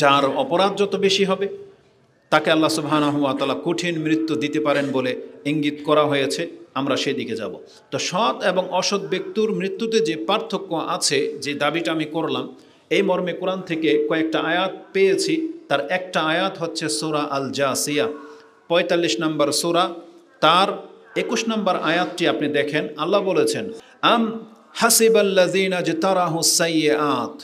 যার অপরাধ যত বেশি হবে তাকে আল্লাহ সুবহানাহু ওয়া তাআলা কঠিন মৃত্যু দিতে পারেন বলে ইঙ্গিত করা হয়েছে। আমরা সেদিকে যাব। তো সৎ এবং অসৎ ব্যক্তির মৃত্যুতে যে পার্থক্য আছে, যে দাবিটা আমি করলাম, এই মর্মে কোরআন থেকে কয়েকটা আয়াত পেয়েছি। তার একটা আয়াত হচ্ছে সূরা আল জাসিয়া ৪৫ নম্বর সূরা, তার ২১ নম্বর আয়াতটি আপনি দেখেন। আল্লাহ বলেছেন আম হাসিবাল্লাযীনা ইজতারাহুস সাইয়্যাত।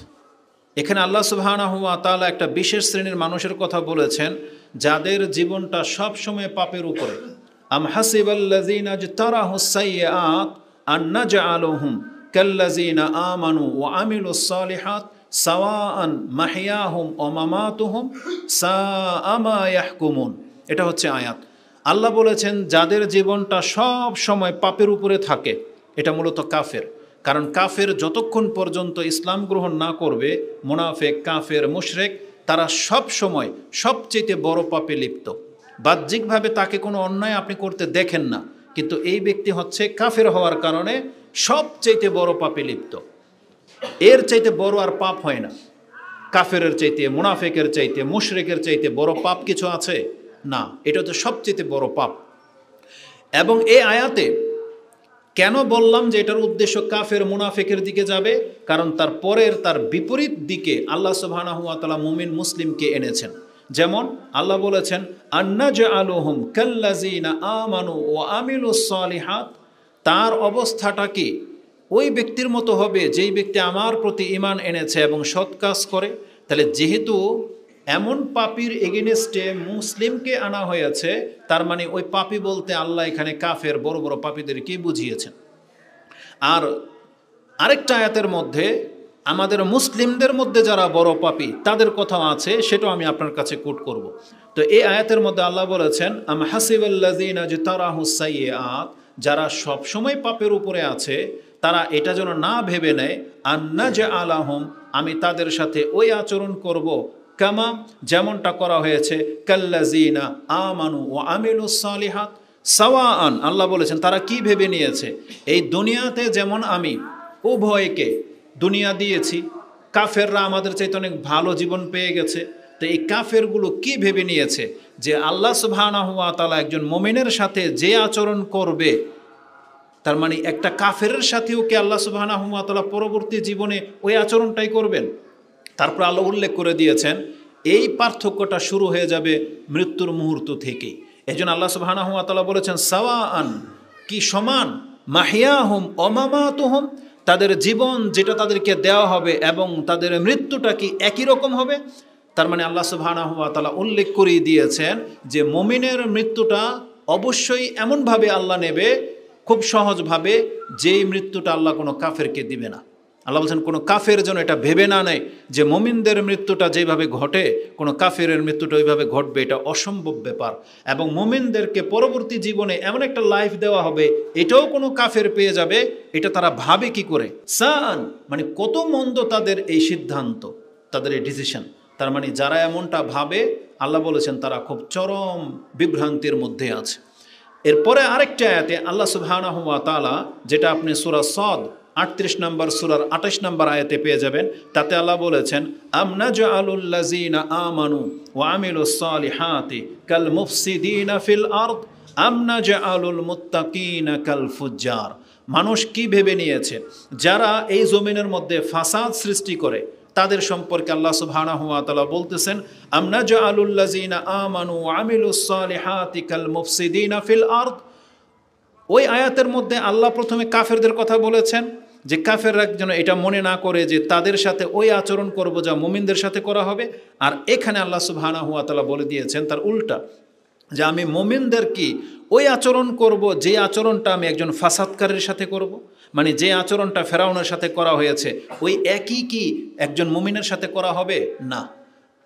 এখানে আল্লাহ সুবহানাহু ওয়া তাআলা একটা বিশেষ শ্রেণীর মানুষের কথা বলেছেন যাদের জীবনটা সব সময় পাপের উপরে। আম হাসিবাল্লাযীনা ইজতারাহুস সাইয়্যাত আন নাজআলুহুম কাল্লাযীনা আমানু ওয়া আমিলুস সালিহাত সাওয়াআন মাহইয়াহুম ওয়া মামাতুহুম সাআ মা ইয়াহকুমুন। এটা হচ্ছে আয়াত। আল্লাহ বলেছেন যাদের জীবনটা সব সময় পাপের উপরে থাকে, এটা মূলত কাফের। কারণ কাফের যতক্ষণ পর্যন্ত ইসলাম গ্রহণ না করবে, মুনাফিক, কাফের, মুশরিক, তারা সব সময় সবচেয়ে বড় পাপে লিপ্ত। বাহ্যিকভাবে তাকে কোনো অন্যায় আপনি করতে দেখেন না, কিন্তু এই ব্যক্তি হচ্ছে কাফের হওয়ার কারণে সবচেয়ে বড় পাপে লিপ্ত। এর চাইতে বড় আর পাপ হয় না। কাফেরের চাইতে, মুনাফিকের চাইতে, মুশরিকের চাইতে বড় পাপ কিছু আছে? না, এটা তো সবচেয়ে বড় পাপ। এবং এই আয়াতে কেন বললাম যে এটার উদ্দেশ্য কাফের মুনাফিকের দিকে যাবে? কারণ তার পরের, তার বিপরীত দিকে আল্লাহ সুবহানাহু ওয়া তাআলা মুমিন মুসলিমকে এনেছেন। যেমন আল্লাহ বলেছেন আন্নাজআলুহুম কাল্লাযীনা আমানু ওয়া আমিলুস সালিহাত। তার অবস্থাটা কি? ওই ব্যক্তির মতো হবে যেই ব্যক্তি আমার প্রতি ঈমান এনেছে এবং সৎ কাজ করে। তাহলে যেহেতু এমন পাপীর এগেনস্টে মুসলিমকে আনা হয়েছে, তার মানে ওই পাপী বলতে আল্লাহ এখানে কাফের বড় বড় পাপীদেরকে বুঝিয়েছেন। আর আরেকটা আয়াতের মধ্যে আমাদের মুসলিমদের মধ্যে যারা বড় পাপী তাদের কথাও আছে, সেটাও আমি আপনার কাছে কোট করব। তো এই আয়াতের মধ্যে আল্লাহ বলেছেন আম হাসিবাল্লাযীনা ইজতারাহুস সাইয়্যাত, যারা সব সময় পাপের উপরে আছে তারা এটা যেন না ভেবে নেয় আন্নাজআলাহুম, আমি তাদের সাথে ওই আচরণ করব কামা, যেমনটা করা হয়েছে কাল্লাযীনা আমানু ওয়া আমিলুস সালিহাত সাওয়াআন। আল্লাহ বলেছেন তারা কি ভেবে নিয়েছে, এই দুনিয়াতে যেমন আমি উভয়কে দুনিয়া দিয়েছি, কাফেররা আমাদের চাইতে অনেক ভালো জীবন পেয়ে গেছে। তো এই কাফেরগুলো কি ভেবে নিয়েছে যে আল্লাহ সুবহানাহু ওয়া তাআলা একজন মুমিনের সাথে যে আচরণ করবে, তার মানে একটা কাফেরের সাথেও কি আল্লাহ সুবহানাহু ওয়া তাআলা পরবর্তী জীবনে ওই আচরণটাই করবেন? তারপর আল্লাহ উল্লেখ করে দিয়েছেন এই পার্থক্যটা শুরু হয়ে যাবে মৃত্যুর মুহূর্ত থেকেই। এই জন্য আল্লাহ সুবহানাহু ওয়া তাআলা বলেছেন সাওয়াআন, কি সমান, মাহইয়াহুম ওয়া মামাতুহুম, তাদের জীবন যেটা তাদেরকে দেওয়া হবে এবং তাদের মৃত্যুটা কি একই রকম হবে। তার মানে আল্লাহ সুবহানাহু ওয়া তাআলা উল্লেখ করে দিয়েছেন যে মুমিনের মৃত্যুটা অবশ্যই এমনভাবে আল্লাহ নেবে, খুব সহজভাবে, যেই মৃত্যুটা আল্লাহ কোনো কাফেরকে দিবে না। আল্লাহ বলছেন কোনো কাফের যেন এটা ভেবে না নেয় যে মুমিনদের মৃত্যুটা যেভাবে ঘটে কোনো কাফেরের মৃত্যুটা ওইভাবে ঘটবে, এটা অসম্ভব ব্যাপার। এবং মুমিনদেরকে পরবর্তী জীবনে এমন একটা লাইফ দেওয়া হবে এটাও কোনো কাফের পেয়ে যাবে, এটা তারা ভাবে কি করে? সান, মানে কত মন্দ তাদের এই সিদ্ধান্ত, তাদের এই ডিসিশন। তার মানে যারা এমনটা ভাবে আল্লাহ বলেছেন তারা খুব চরম বিভ্রান্তির মধ্যে আছে। এরপরে আরেকটা আয়াতে আল্লাহ সুবহানাহু ওয়া তাআলা, যেটা আপনি সূরা সদ ৩৮ নম্বর সূরার ২৮ নম্বর আয়াতে পেয়ে যাবেন, তাতে আল্লাহ বলেছেন আম নাজআলুল্লাযীনা আমানু ওয়া আমিলুস সালিহাতি কাল মুফসিদিনা ফিল আরদ আম নাজআলুল মুত্তাকিনা কাল ফুজ্জার। মানুষ কি ভেবে নিয়েছে যারা এই জমিনের মধ্যে ফাসাদ সৃষ্টি করে তাদের সম্পর্কে আল্লাহ সুবহানাহু ওয়া তাআলা বলতেছেন আম নাজআলুল্লাযীনা আমানু ওয়া আমিলুস সালিহাতি কাল মুফসিদিনা ফিল আরদ। ওই আয়াতের মধ্যে আল্লাহ প্রথমে কাফেরদের কথা বলেছেন যে কাফেররা যেন এটা মনে না করে যে তাদের সাথে ওই আচরণ করব যা মুমিনদের সাথে করা হবে। আর এখানে আল্লাহ সুবহানাহু ওয়া তাআলা বলে দিয়েছেন তার উল্টা, যে আমি মুমিনদের কি ওই আচরণ করব যে আচরণটা আমি একজন ফাসাদকারীর সাথে করব। মানে যে আচরণটা ফেরাউনের সাথে করা হয়েছে ওই একই কি একজন মুমিনের সাথে করা হবে? না।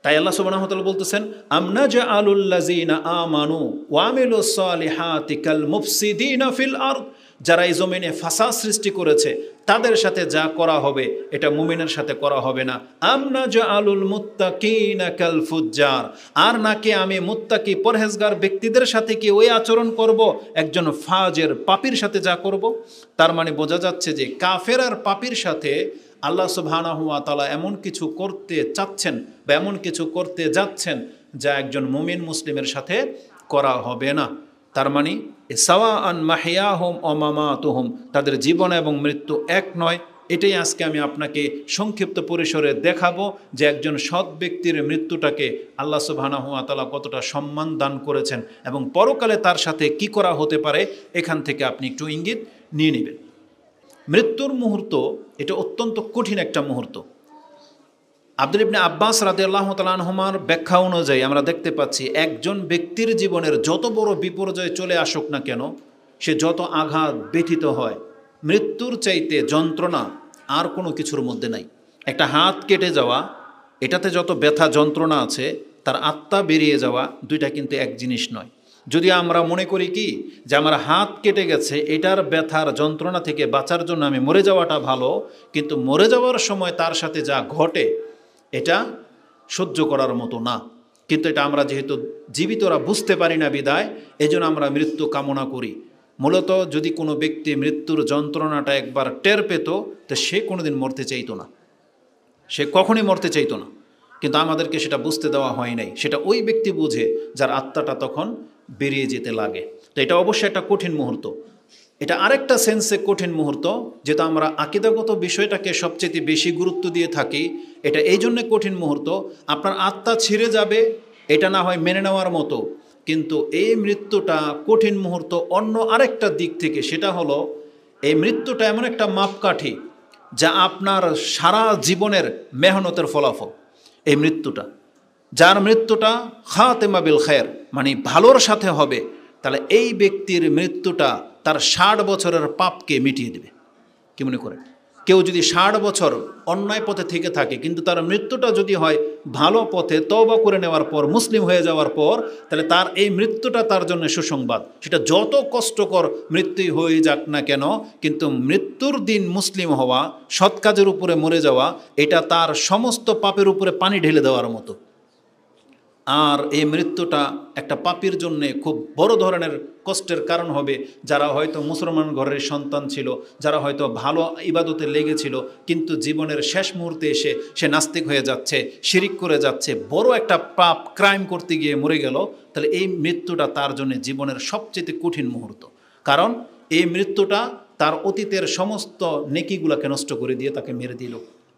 তাই আল্লাহ সুবহানাহু ওয়া তাআলা বলতেছেন আম নাজআলুল্লাযীনা আমানু ওয়া আমিলুস সালিহাতি কাল মুফসিদিনা ফিল আরদ, যারা এই জমিনে ফাসাদ সৃষ্টি করেছে তাদের সাথে যা করা হবে এটা মুমিনের সাথে করা হবে না। আম নাজআলুল মুত্তাকিনা কাল ফুজ্জার, আর নাকি আমি মুত্তাকি পরহেজগার ব্যক্তিদের সাথে কি ওই আচরণ করব একজন ফাজের পাপীর সাথে যা করব। তার মানে বোঝা যাচ্ছে যে কাফের আর পাপীর সাথে আল্লাহ সুবহানাহু ওয়া তাআলা এমন কিছু করতে চাচ্ছেন বা এমন কিছু করতে যাচ্ছেন যা একজন মুমিন মুসলিমের সাথে করা হবে না। তার মানে সাওয়াআন মাহইয়াহুম ওয়া মামাতুহুম, তাদের জীবন এবং মৃত্যু এক নয়। এটাই আজকে আমি আপনাকে সংক্ষিপ্ত পরিসরে দেখাবো যে একজন সৎ ব্যক্তির মৃত্যুটাকে আল্লাহ সুবহানাহু ওয়া তাআলা কতটা সম্মান দান করেছেন এবং পরকালে তার সাথে কি করা হতে পারে, এখান থেকে আপনি একটু ইঙ্গিত নিয়ে নেবেন। মৃত্যুর মুহূর্ত এটা অত্যন্ত কঠিন একটা মুহূর্ত। আব্দুল ইবনে আব্বাস রাদিয়াল্লাহু তাআলা আনহুমার ব্যাখ্যা অনুযায়ী আমরা দেখতে পাচ্ছি একজন ব্যক্তির জীবনের যত বড় বিপর্যয় চলে আসুক না কেন, সে যত আঘাত ব্যথিত হয়, মৃত্যুর চাইতে যন্ত্রণা আর কোনো কিছুর মধ্যে নাই। একটা হাত কেটে যাওয়া, এটাতে যত ব্যথা যন্ত্রণা আছে, তার আত্মা বেরিয়ে যাওয়া, দুইটা কিন্তু এক জিনিস নয়। যদি আমরা মনে করি কি যে আমার হাত কেটে গেছে, এটার ব্যথার যন্ত্রণা থেকে বাঁচার জন্য আমি মরে যাওয়াটা ভালো, কিন্তু মরে যাওয়ার সময় তার সাথে যা ঘটে এটা সহ্য করার মতো না। কিন্তু এটা আমরা যেহেতু জীবিতরা বুঝতে পারি না বিদায় এজন্য আমরা মৃত্যু কামনা করি। মূলত যদি কোনো ব্যক্তি মৃত্যুর যন্ত্রণাটা একবার টের পেত, তো সে কোনোদিন মরতে চাইতো না, সে কখনই মরতে চাইতো না। কিন্তু আমাদেরকে সেটা বুঝতে দেওয়া হয় নাই, সেটা ওই ব্যক্তি বুঝে যার আত্মাটা তখন বেরিয়ে যেতে লাগে। তো এটা অবশ্যই একটা কঠিন মুহূর্ত। এটা আরেকটা সেন্সে কঠিন মুহূর্ত, যেটা আমরা আকীদাগত বিষয়টাকে সবচেয়ে বেশি গুরুত্ব দিয়ে থাকি। এটা এই জন্যে কঠিন মুহূর্ত, আপনার আত্মা ছিঁড়ে যাবে এটা না হয় মেনে নেওয়ার মতো, কিন্তু এই মৃত্যুটা কঠিন মুহূর্ত অন্য আরেকটা দিক থেকে। সেটা হলো এই মৃত্যুটা এমন একটা মাপকাঠি যা আপনার সারা জীবনের মেহনতের ফলাফল। এই মৃত্যুটা, যার মৃত্যুটা খাতেমা বিল খায়ের, মানে ভালোর সাথে হবে, তাহলে এই ব্যক্তির মৃত্যুটা তার 60 বছরের পাপকে মিটিয়ে দেবে। কি মনে করেন? কেউ যদি 60 বছর অন্যায় পথে থেকে থাকে, কিন্তু তার মৃত্যুটা যদি হয় ভালো পথে, তওবা করে নেওয়ার পর, মুসলিম হয়ে যাওয়ার পর, তাহলে তার এই মৃত্যুটা তার জন্য সুসংবাদ। সেটা যত কষ্টকর মৃত্যুই হয়ে যাক না কেন, কিন্তু মৃত্যুর দিন মুসলিম হওয়া, সৎ কাজের উপরে মরে যাওয়া, এটা তার সমস্ত পাপের উপরে পানি ঢেলে দেওয়ার মতো। আর এই মৃত্যুটা একটা পাপীর জন্যে খুব বড় ধরনের কষ্টের কারণ হবে। যারা হয়তো মুসলমান ঘরের সন্তান ছিল, যারা হয়তো ভালো ইবাদতে লেগেছিল, কিন্তু জীবনের শেষ মুহূর্তে এসে সে নাস্তিক হয়ে যাচ্ছে, শিরিক করে যাচ্ছে, বড় একটা পাপ ক্রাইম করতে গিয়ে মরে গেল, তাহলে এই মৃত্যুটা তার জন্য জীবনের সবচেয়ে কঠিন মুহূর্ত। কারণ এই মৃত্যুটা তার অতীতের সমস্ত নেকিগুলোকে নষ্ট করে দিয়ে তাকে মেরে দিল।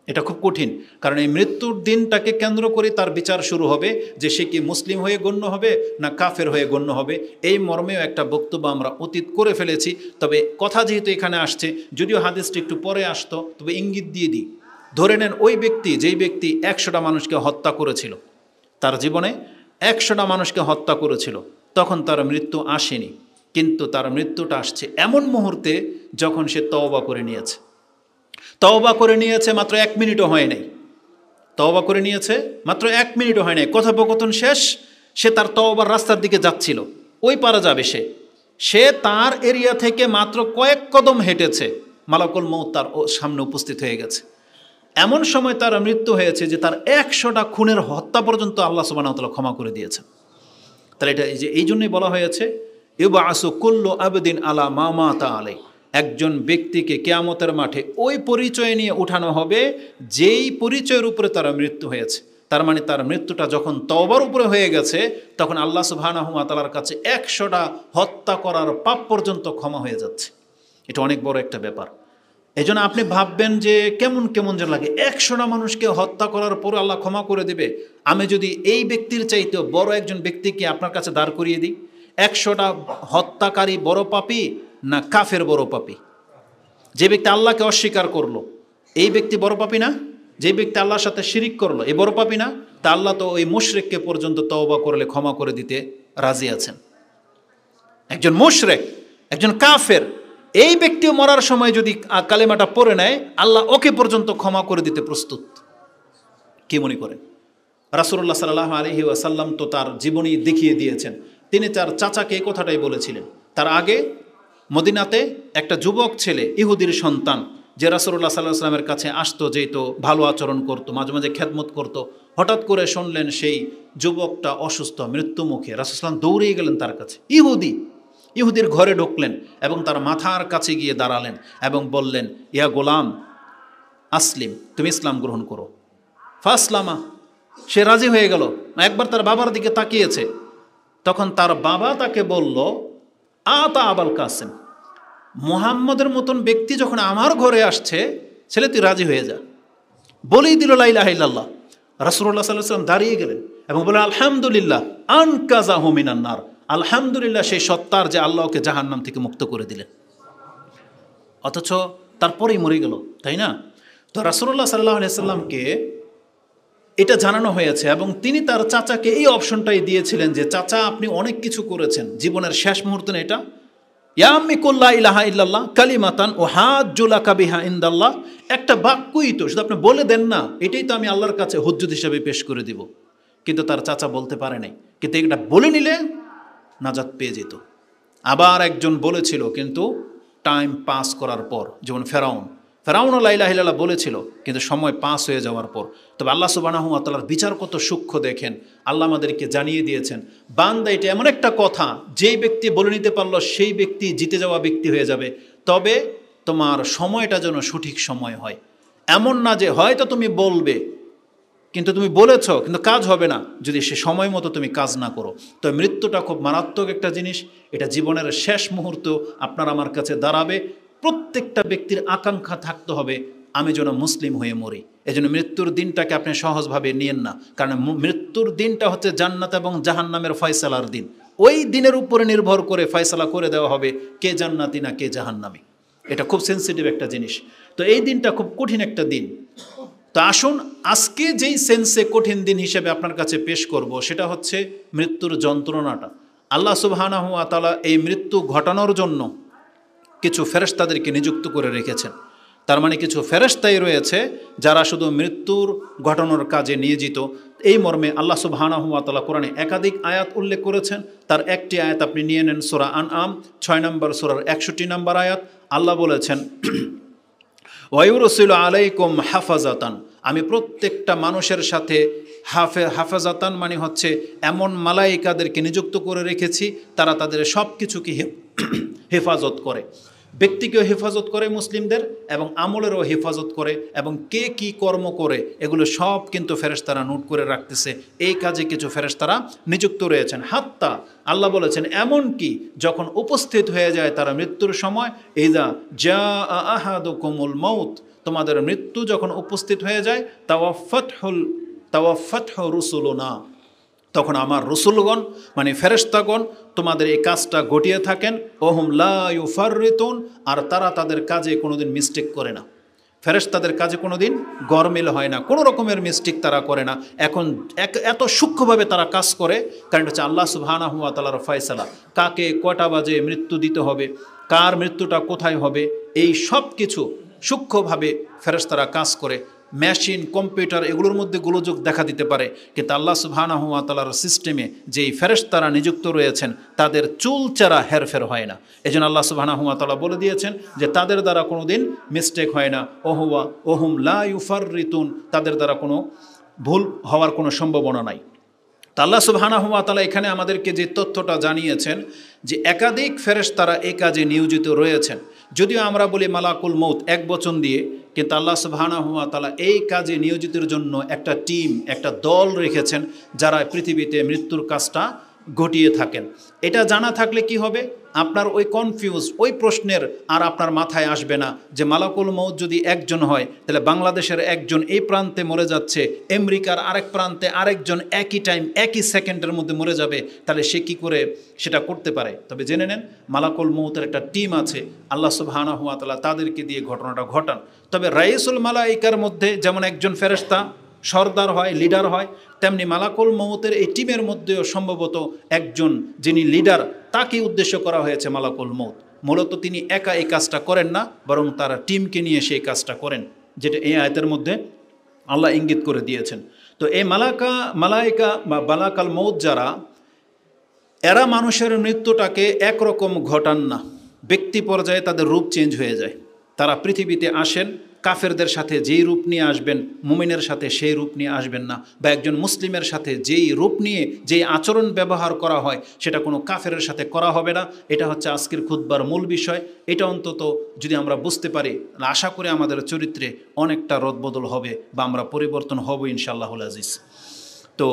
এটা খুব কঠিন, কারণ এই মৃত্যুর দিনটাকে কেন্দ্র করে তার বিচার শুরু হবে যে সে কি মুসলিম হয়ে গণ্য হবে না কাফের হয়ে গণ্য হবে। এই মর্মেও একটা বক্তব্য আমরা অতীত করে ফেলেছি। তবে কথা যেহেতু এখানে আসছে, যদিও হাদিসটি একটু পরে আসতো, তবে ইঙ্গিত দিয়ে দিই। ধরে নেন ওই ব্যক্তি, যেই ব্যক্তি 100টা মানুষকে হত্যা করেছিল, তার জীবনে 100টা মানুষকে হত্যা করেছিল, তখন তার মৃত্যু আসেনি, কিন্তু তার মৃত্যুটা আসছে এমন মুহূর্তে যখন সে তওবা করে নিয়েছে। তওবা করে নিয়েছে মাত্র 1 মিনিটও হয় নাই, তওবা করে নিয়েছে মাত্র 1 মিনিটও হয় নাই, কথোপকথন শেষ, সে তার তওবার রাস্তার দিকে যাচ্ছিল, ওই পারা যাবে সে তার এরিয়া থেকে মাত্র কয়েক কদম হেঁটেছে, মালাকুল মউত তার সামনে উপস্থিত হয়ে গেছে। এমন সময় তার মৃত্যু হয়েছে যে তার 100টা খুনের হত্যা পর্যন্ত আল্লাহ সুবহানাহু ওয়া তাআলা ক্ষমা করে দিয়েছেন। তাহলে এটা এই জন্যই বলা হয়েছে ইউবআসু কুল্লু আবদিন আলা মা মাতা আলাই, একজন ব্যক্তিকে কিয়ামতের মাঠে ওই পরিচয় নিয়ে উঠানো হবে যেই পরিচয়ের উপরে তার মৃত্যু হয়েছে। তার মানে তার মৃত্যুটা যখন তওবার উপরে হয়ে গেছে, তখন আল্লাহ সুবহানাহু ওয়া তাআলার কাছে 100টা হত্যা করার পাপ পর্যন্ত ক্ষমা হয়ে যাচ্ছে। এটা অনেক বড় একটা ব্যাপার। এই জন্য আপনি ভাববেন যে কেমন যেন লাগে, 100টা মানুষকে হত্যা করার পরে আল্লাহ ক্ষমা করে দেবে। আমি যদি এই ব্যক্তির চাইতেও বড় একজন ব্যক্তিকে আপনার কাছে দাঁড় করিয়ে দিই, 100টা হত্যাকারী বড় পাপী না কাফের বড় পাপী? যে ব্যক্তি আল্লাহকে অস্বীকার করলো, এই ব্যক্তি বড় পাপী না? যে ব্যক্তি আল্লাহর সাথে শিরিক করলো, এই বড় পাপী না? তা আল্লাহ তো ওই মুশরিককে পর্যন্ত তওবা করলে ক্ষমা করে দিতে রাজি আছেন। একজন মুশরিক, একজন কাফের, এই ব্যক্তিও মরার সময় যদি কালেমাটা পড়ে নেয়, আল্লাহ ওকে পর্যন্ত ক্ষমা করে দিতে প্রস্তুত। কি মনে করেন? রাসূলুল্লাহ সাল্লাল্লাহু আলাইহি ওয়াসাল্লাম তো তার জীবনী দেখিয়ে দিয়েছেন। তিনি তার চাচাকে এই কথাটাই বলেছিলেন। তার আগে মদিনাতে একটা যুবক ছেলে, ইহুদির সন্তান, যে রাসূলুল্লাহ সাল্লাল্লাহু আলাইহি ওয়াসাল্লামের কাছে আসতো, যেত, ভালো আচরণ করতো, মাঝে মাঝে খেদমত করতো। হঠাৎ করে শুনলেন সেই যুবকটা অসুস্থ, মৃত্যুমুখে। রাসূলুল্লাহ সাল্লাল্লাহু আলাইহি ওয়াসাল্লাম দৌড়িয়ে গেলেন তার কাছে, ইহুদির ঘরে ঢুকলেন এবং তার মাথার কাছে গিয়ে দাঁড়ালেন এবং বললেন, ইয়া গোলাম আসলিম, তুমি ইসলাম গ্রহণ করো। ফাসলামা, সে রাজি হয়ে গেল। একবার তার বাবার দিকে তাকিয়েছে, তখন তার বাবা তাকে বলল, আতা আবাল কাসেম, মুহাম্মদের মতন ব্যক্তি যখন আমার ঘরে আসছে, ছেলে তুই রাজি হয়ে যা। বলেই দিল লা ইলাহা ইল্লাল্লাহ। রাসূলুল্লাহ সাল্লাল্লাহু আলাইহি ওয়াসাল্লাম দাঁড়িয়ে গেলেন এবং বলেন, আলহামদুলিল্লাহ আনকাযাহু মিনান নার, আলহামদুলিল্লাহ সেই সত্তার যে আল্লাহকে জাহান্নাম থেকে মুক্ত করে দিলেন। অথচ তারপরেই মরে গেল, তাই না? তো রাসূলুল্লাহ সাল্লাল্লাহু আলাইহি ওয়াসাল্লামকে এটা জানানো হয়েছে এবং তিনি তার চাচাকে এই অপশনটাই দিয়েছিলেন যে, চাচা আপনি অনেক কিছু করেছেন, জীবনের শেষ মুহূর্তে এটা, ইয়া আম্মি কুল লা ইলাহা ইল্লাল্লাহ কালিমাতান উহাজ্জু লাকা বিহা ইনদাল্লাহ, একটা বাক্যই তো, শুধু আপনি বলে দেন না, এটাই তো আমি আল্লাহর কাছে হুজ্জত হিসেবে পেশ করে দিব। কিন্তু তার চাচা বলতে পারে নাই, কিন্তু এটা বলে নিলে নাজাত পেয়ে যেত। আবার একজন বলেছিল, কিন্তু টাইম পাস করার পর, যেমন ফেরাউনও লা ইলাহা ইল্লাল্লাহ বলেছিল, কিন্তু সময় পাস হয়ে যাওয়ার পর। তবে আল্লাহ সুবহানাহু ওয়া তাআলার বিচার কত সূক্ষ্ম দেখেন। আল্লাহ আমাদেরকে জানিয়ে দিয়েছেন, বান্দা এটা এমন একটা কথা, যেই ব্যক্তি বলে নিতে পারলো সেই ব্যক্তি জিতে যাওয়া ব্যক্তি হয়ে যাবে। তবে তোমার সময়টা যেন সঠিক সময় হয়, এমন না যে হয়তো তুমি বলবে কিন্তু তুমি বলেছ কিন্তু কাজ হবে না, যদি সে সময় মতো তুমি কাজ না করো। তো মৃত্যুটা খুব মারাত্মক একটা জিনিস, এটা জীবনের শেষ মুহূর্ত আপনার আমার কাছে দাঁড়াবে। প্রত্যেকটা ব্যক্তির আকাঙ্ক্ষা থাকতে হবে, আমি যেন মুসলিম হয়ে মরি। এই জন্য মৃত্যুর দিনটাকে আপনি সহজভাবে নিয়েন না, কারণ মৃত্যুর দিনটা হচ্ছে জান্নাত এবং জাহান্নামের ফয়সালার দিন। ওই দিনের উপরে নির্ভর করে ফয়সালা করে দেওয়া হবে কে জান্নাতি না কে জাহান্নামী। এটা খুব সেন্সিটিভ একটা জিনিস। তো এই দিনটা খুব কঠিন একটা দিন। তো আসুন আজকে যেই সেন্সে কঠিন দিন হিসেবে আপনার কাছে পেশ করব, সেটা হচ্ছে মৃত্যুর যন্ত্রণাটা। আল্লাহ সুবহানাহু ওয়া তাআলা এই মৃত্যু ঘটানোর জন্য কিছু ফেরেশতাদেরকে নিযুক্ত করে রেখেছেন। তার মানে কিছু ফেরেশতাই রয়েছে যারা শুধু মৃত্যুর ঘটানোর কাজে নিয়োজিত। এই মর্মে আল্লাহ সুবহানাহু ওয়া তাআলা কোরআনে একাধিক আয়াত উল্লেখ করেছেন। তার একটি আয়াত আপনি নিয়ে নেন, সূরা আনআম 6 নম্বর সূরার 61 নম্বর আয়াত। আল্লাহ বলেছেন, ওয়ায়ুরসিলু আলাইকুম হাফাজাতান, আমি প্রত্যেকটা মানুষের সাথে হাফাজাতান মানে হচ্ছে এমন মালাইকাদেরকে নিযুক্ত করে রেখেছি, তারা তাদের সব কিছুকে হেফাজত করে। ব্যক্তিকেও হেফাজত করে মুসলিমদের, এবং আমলেরও হেফাজত করে, এবং কে কি কর্ম করে এগুলো সব কিন্তু ফেরেশতারা নোট করে রাখতেছে। এই কাজে কিছু ফেরেশতারা নিযুক্ত রয়েছেন। হাত্তা আল্লাহ বলেছেন, এমন কি যখন উপস্থিত হয়ে যায় তারা মৃত্যুর সময়, ইযা জাআ আহাদুকুমুল মাউত, তোমাদের মৃত্যু যখন উপস্থিত হয়ে যায়, তাওয়াফাতহু রুসুলুনা, তখন আমার রসুলগণ মানে ফেরেশতাগণ তোমাদের এই কাজটা ঘটিয়ে থাকেন। ওহুম লা ইউফাররিতুন, আর তারা তাদের কাজে কোনোদিন মিস্টেক করে না। ফেরেশতাদের কাজে কোনোদিন গরমিল হয় না, কোনো রকমের মিস্টেক তারা করে না। এখন এত সূক্ষ্মভাবে তারা কাজ করে, কারণ হচ্ছে আল্লাহ সুবহানাহু ওয়া তাআলার ফয়সালা, কাকে কটা বাজে মৃত্যু দিতে হবে, কার মৃত্যুটা কোথায় হবে, এই সব কিছু সূক্ষ্মভাবে ফেরেশতারা কাজ করে। মেশিন, কম্পিউটার এগুলোর মধ্যে গোলযোগ দেখা দিতে পারে, কিন্তু আল্লাহ সুবহানাহু ওয়া তাআলার সিস্টেমে যেই ফেরেশতারা নিযুক্ত রয়েছেন তাদের চুলচেরা হেরফের হয় না। এজন্য আল্লাহ সুবহানাহু ওয়া তাআলা বলে দিয়েছেন যে তাদের দ্বারা কোনোদিন মিস্টেক হয় না। ওহুম লা ইউফাররিতুন, তাদের দ্বারা কোনো ভুল হওয়ার কোনো সম্ভাবনা নাই। তা আল্লাহ সুবহানাহু ওয়া তাআলা এখানে আমাদেরকে যে তথ্যটা জানিয়েছেন যে একাধিক ফেরেশতারা এই কাজে নিয়োজিত রয়েছেন। যদিও আমরা বলি মালাকুল মউত এক বচন দিয়ে, কিন্তু আল্লাহ সুবহানাহু ওয়া তাআলা এই কাজে নিয়োজিতের জন্য একটা টিম, একটা দল রেখেছেন যারা পৃথিবীতে মৃত্যুর কাজটা ঘটিয়ে থাকেন। এটা জানা থাকলে কি হবে, আপনার ওই কনফিউজ, ওই প্রশ্নের আর আপনার মাথায় আসবে না যে মালাকুল মউত যদি একজন হয়, তাহলে বাংলাদেশের একজন এই প্রান্তে মরে যাচ্ছে, আমেরিকার আরেক প্রান্তে আরেকজন একই টাইম একই সেকেন্ডের মধ্যে মরে যাবে, তাহলে সে কি করে সেটা করতে পারে? তবে জেনে নেন, মালাকুল মউতের একটা টিম আছে, আল্লাহ সুবহানাহু ওয়া তাআলা তাদেরকে দিয়ে ঘটনাটা ঘটান। তবে রাইসুল মালাইকার মধ্যে যেমন একজন ফেরেশতা সর্দার হয়, লিডার হয়, তেমনি মালাকুল মউতের এই টিমের মধ্যেও সম্ভবত একজন যিনি লিডার, তাকে উদ্দেশ্য করা হয়েছে মালাকুল মউত। মূলত তিনি একা এই কাজটা করেন না, বরং তারা টিমকে নিয়ে সেই কাজটা করেন, যেটা এই আয়াতের মধ্যে আল্লাহ ইঙ্গিত করে দিয়েছেন। তো এই মালাইকা বা মালাকাল মউত যারা, এরা মানুষের মৃত্যুটাকে একরকম ঘটান না, ব্যক্তি পর্যায়ে তাদের রূপ চেঞ্জ হয়ে যায়। তারা পৃথিবীতে আসেন, কাফেরদের সাথে যেই রূপ নিয়ে আসবেন মুমিনের সাথে সেই রূপ নিয়ে আসবেন না, বা একজন মুসলিমের সাথে যেই রূপ নিয়ে যেই আচরণ ব্যবহার করা হয় সেটা কোনো কাফেরের সাথে করা হবে না। এটা হচ্ছে আজকের খুতবার মূল বিষয়। এটা অন্তত যদি আমরা বুঝতে পারি, আশা করি আমাদের চরিত্রে অনেকটা রদবদল হবে বা আমরা পরিবর্তন হব ইনশাআল্লাহুল আজিজ। তো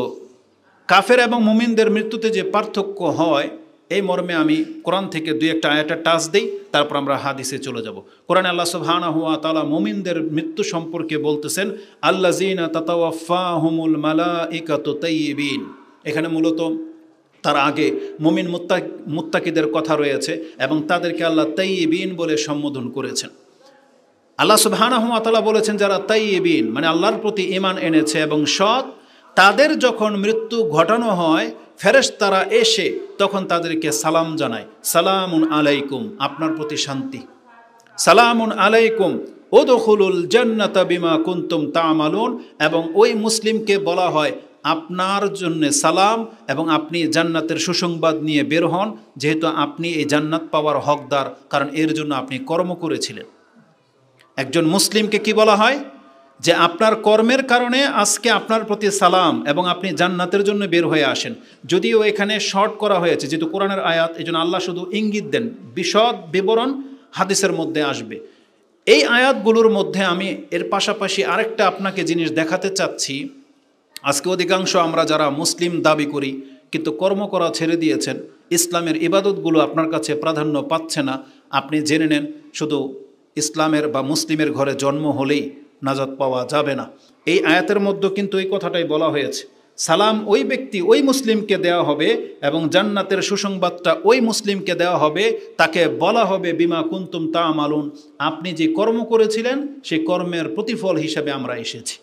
কাফের এবং মুমিনদের মৃত্যুতে যে পার্থক্য হয় এই মর্মে আমি কোরআন থেকে দুই একটা আয়াতের টাচ দিই, তারপর আমরা হাদিসে চলে যাব। কোরআনে আল্লাহ সুবহানাহু ওয়া তাআলা মুমিনদের মৃত্যু সম্পর্কে বলতেছেন, আল্লাযীনা তাতাওয়াফাহুমুল মালাইকাতু তাইয়্যিবিন। এখানে মূলত তার আগে মুমিন মুত্তাকিদের কথা রয়েছে এবং তাদেরকে আল্লাহ তাইয়্যিবিন বলে সম্বোধন করেছেন। আল্লাহ সুবহানাহু ওয়া তাআলা বলেছেন যারা তাইয়্যিবিন মানে আল্লাহর প্রতি ঈমান এনেছে এবং সৎ, তাদের যখন মৃত্যু ঘটানো হয় ফেরেশতারা এসে তখন তাদেরকে সালাম জানায়, সালামুন আলাইকুম, আপনার প্রতি শান্তি, সালামুন আলাইকুম উদখুলুল জান্নাতা বিমা কুনতুম তা'মালুন। এবং ওই মুসলিমকে বলা হয় আপনার জন্য সালাম এবং আপনি জান্নাতের সুসংবাদ নিয়ে বের হন, যেহেতু আপনি এই জান্নাত পাওয়ার হকদার, কারণ এর জন্য আপনি কর্ম করেছিলেন। একজন মুসলিমকে কি বলা হয় যে আপনার কর্মের কারণে আজকে আপনার প্রতি সালাম এবং আপনি জান্নাতের জন্য বের হয়ে আসেন। যদিও এখানে শর্ট করা হয়েছে যেহেতু কোরআনের আয়াত, এই জন্য আল্লাহ শুধু ইঙ্গিত দেন, বিশদ বিবরণ হাদিসের মধ্যে আসবে। এই আয়াতগুলোর মধ্যে আমি এর পাশাপাশি আরেকটা আপনাকে জিনিস দেখাতে চাচ্ছি। আজকে অধিকাংশ আমরা যারা মুসলিম দাবি করি কিন্তু কর্ম করা ছেড়ে দিয়েছেন, ইসলামের ইবাদতগুলো আপনার কাছে প্রাধান্য পাচ্ছে না, আপনি জেনে নেন শুধু ইসলামের বা মুসলিমের ঘরে জন্ম হলেই নাজাত পাওয়া যাবে না। এই আয়াতের মধ্যে কিন্তু এই কথাটাই বলা হয়েছে, সালাম ওই ব্যক্তি ওই মুসলিমকে দেওয়া হবে এবং জান্নাতের সুসংবাদটা ওই মুসলিমকে দেওয়া হবে, তাকে বলা হবে বিমা কুনতুম তা'মালুন, আপনি যে কর্ম করেছিলেন সেই কর্মের প্রতিফল হিসেবে আমরা এসেছি।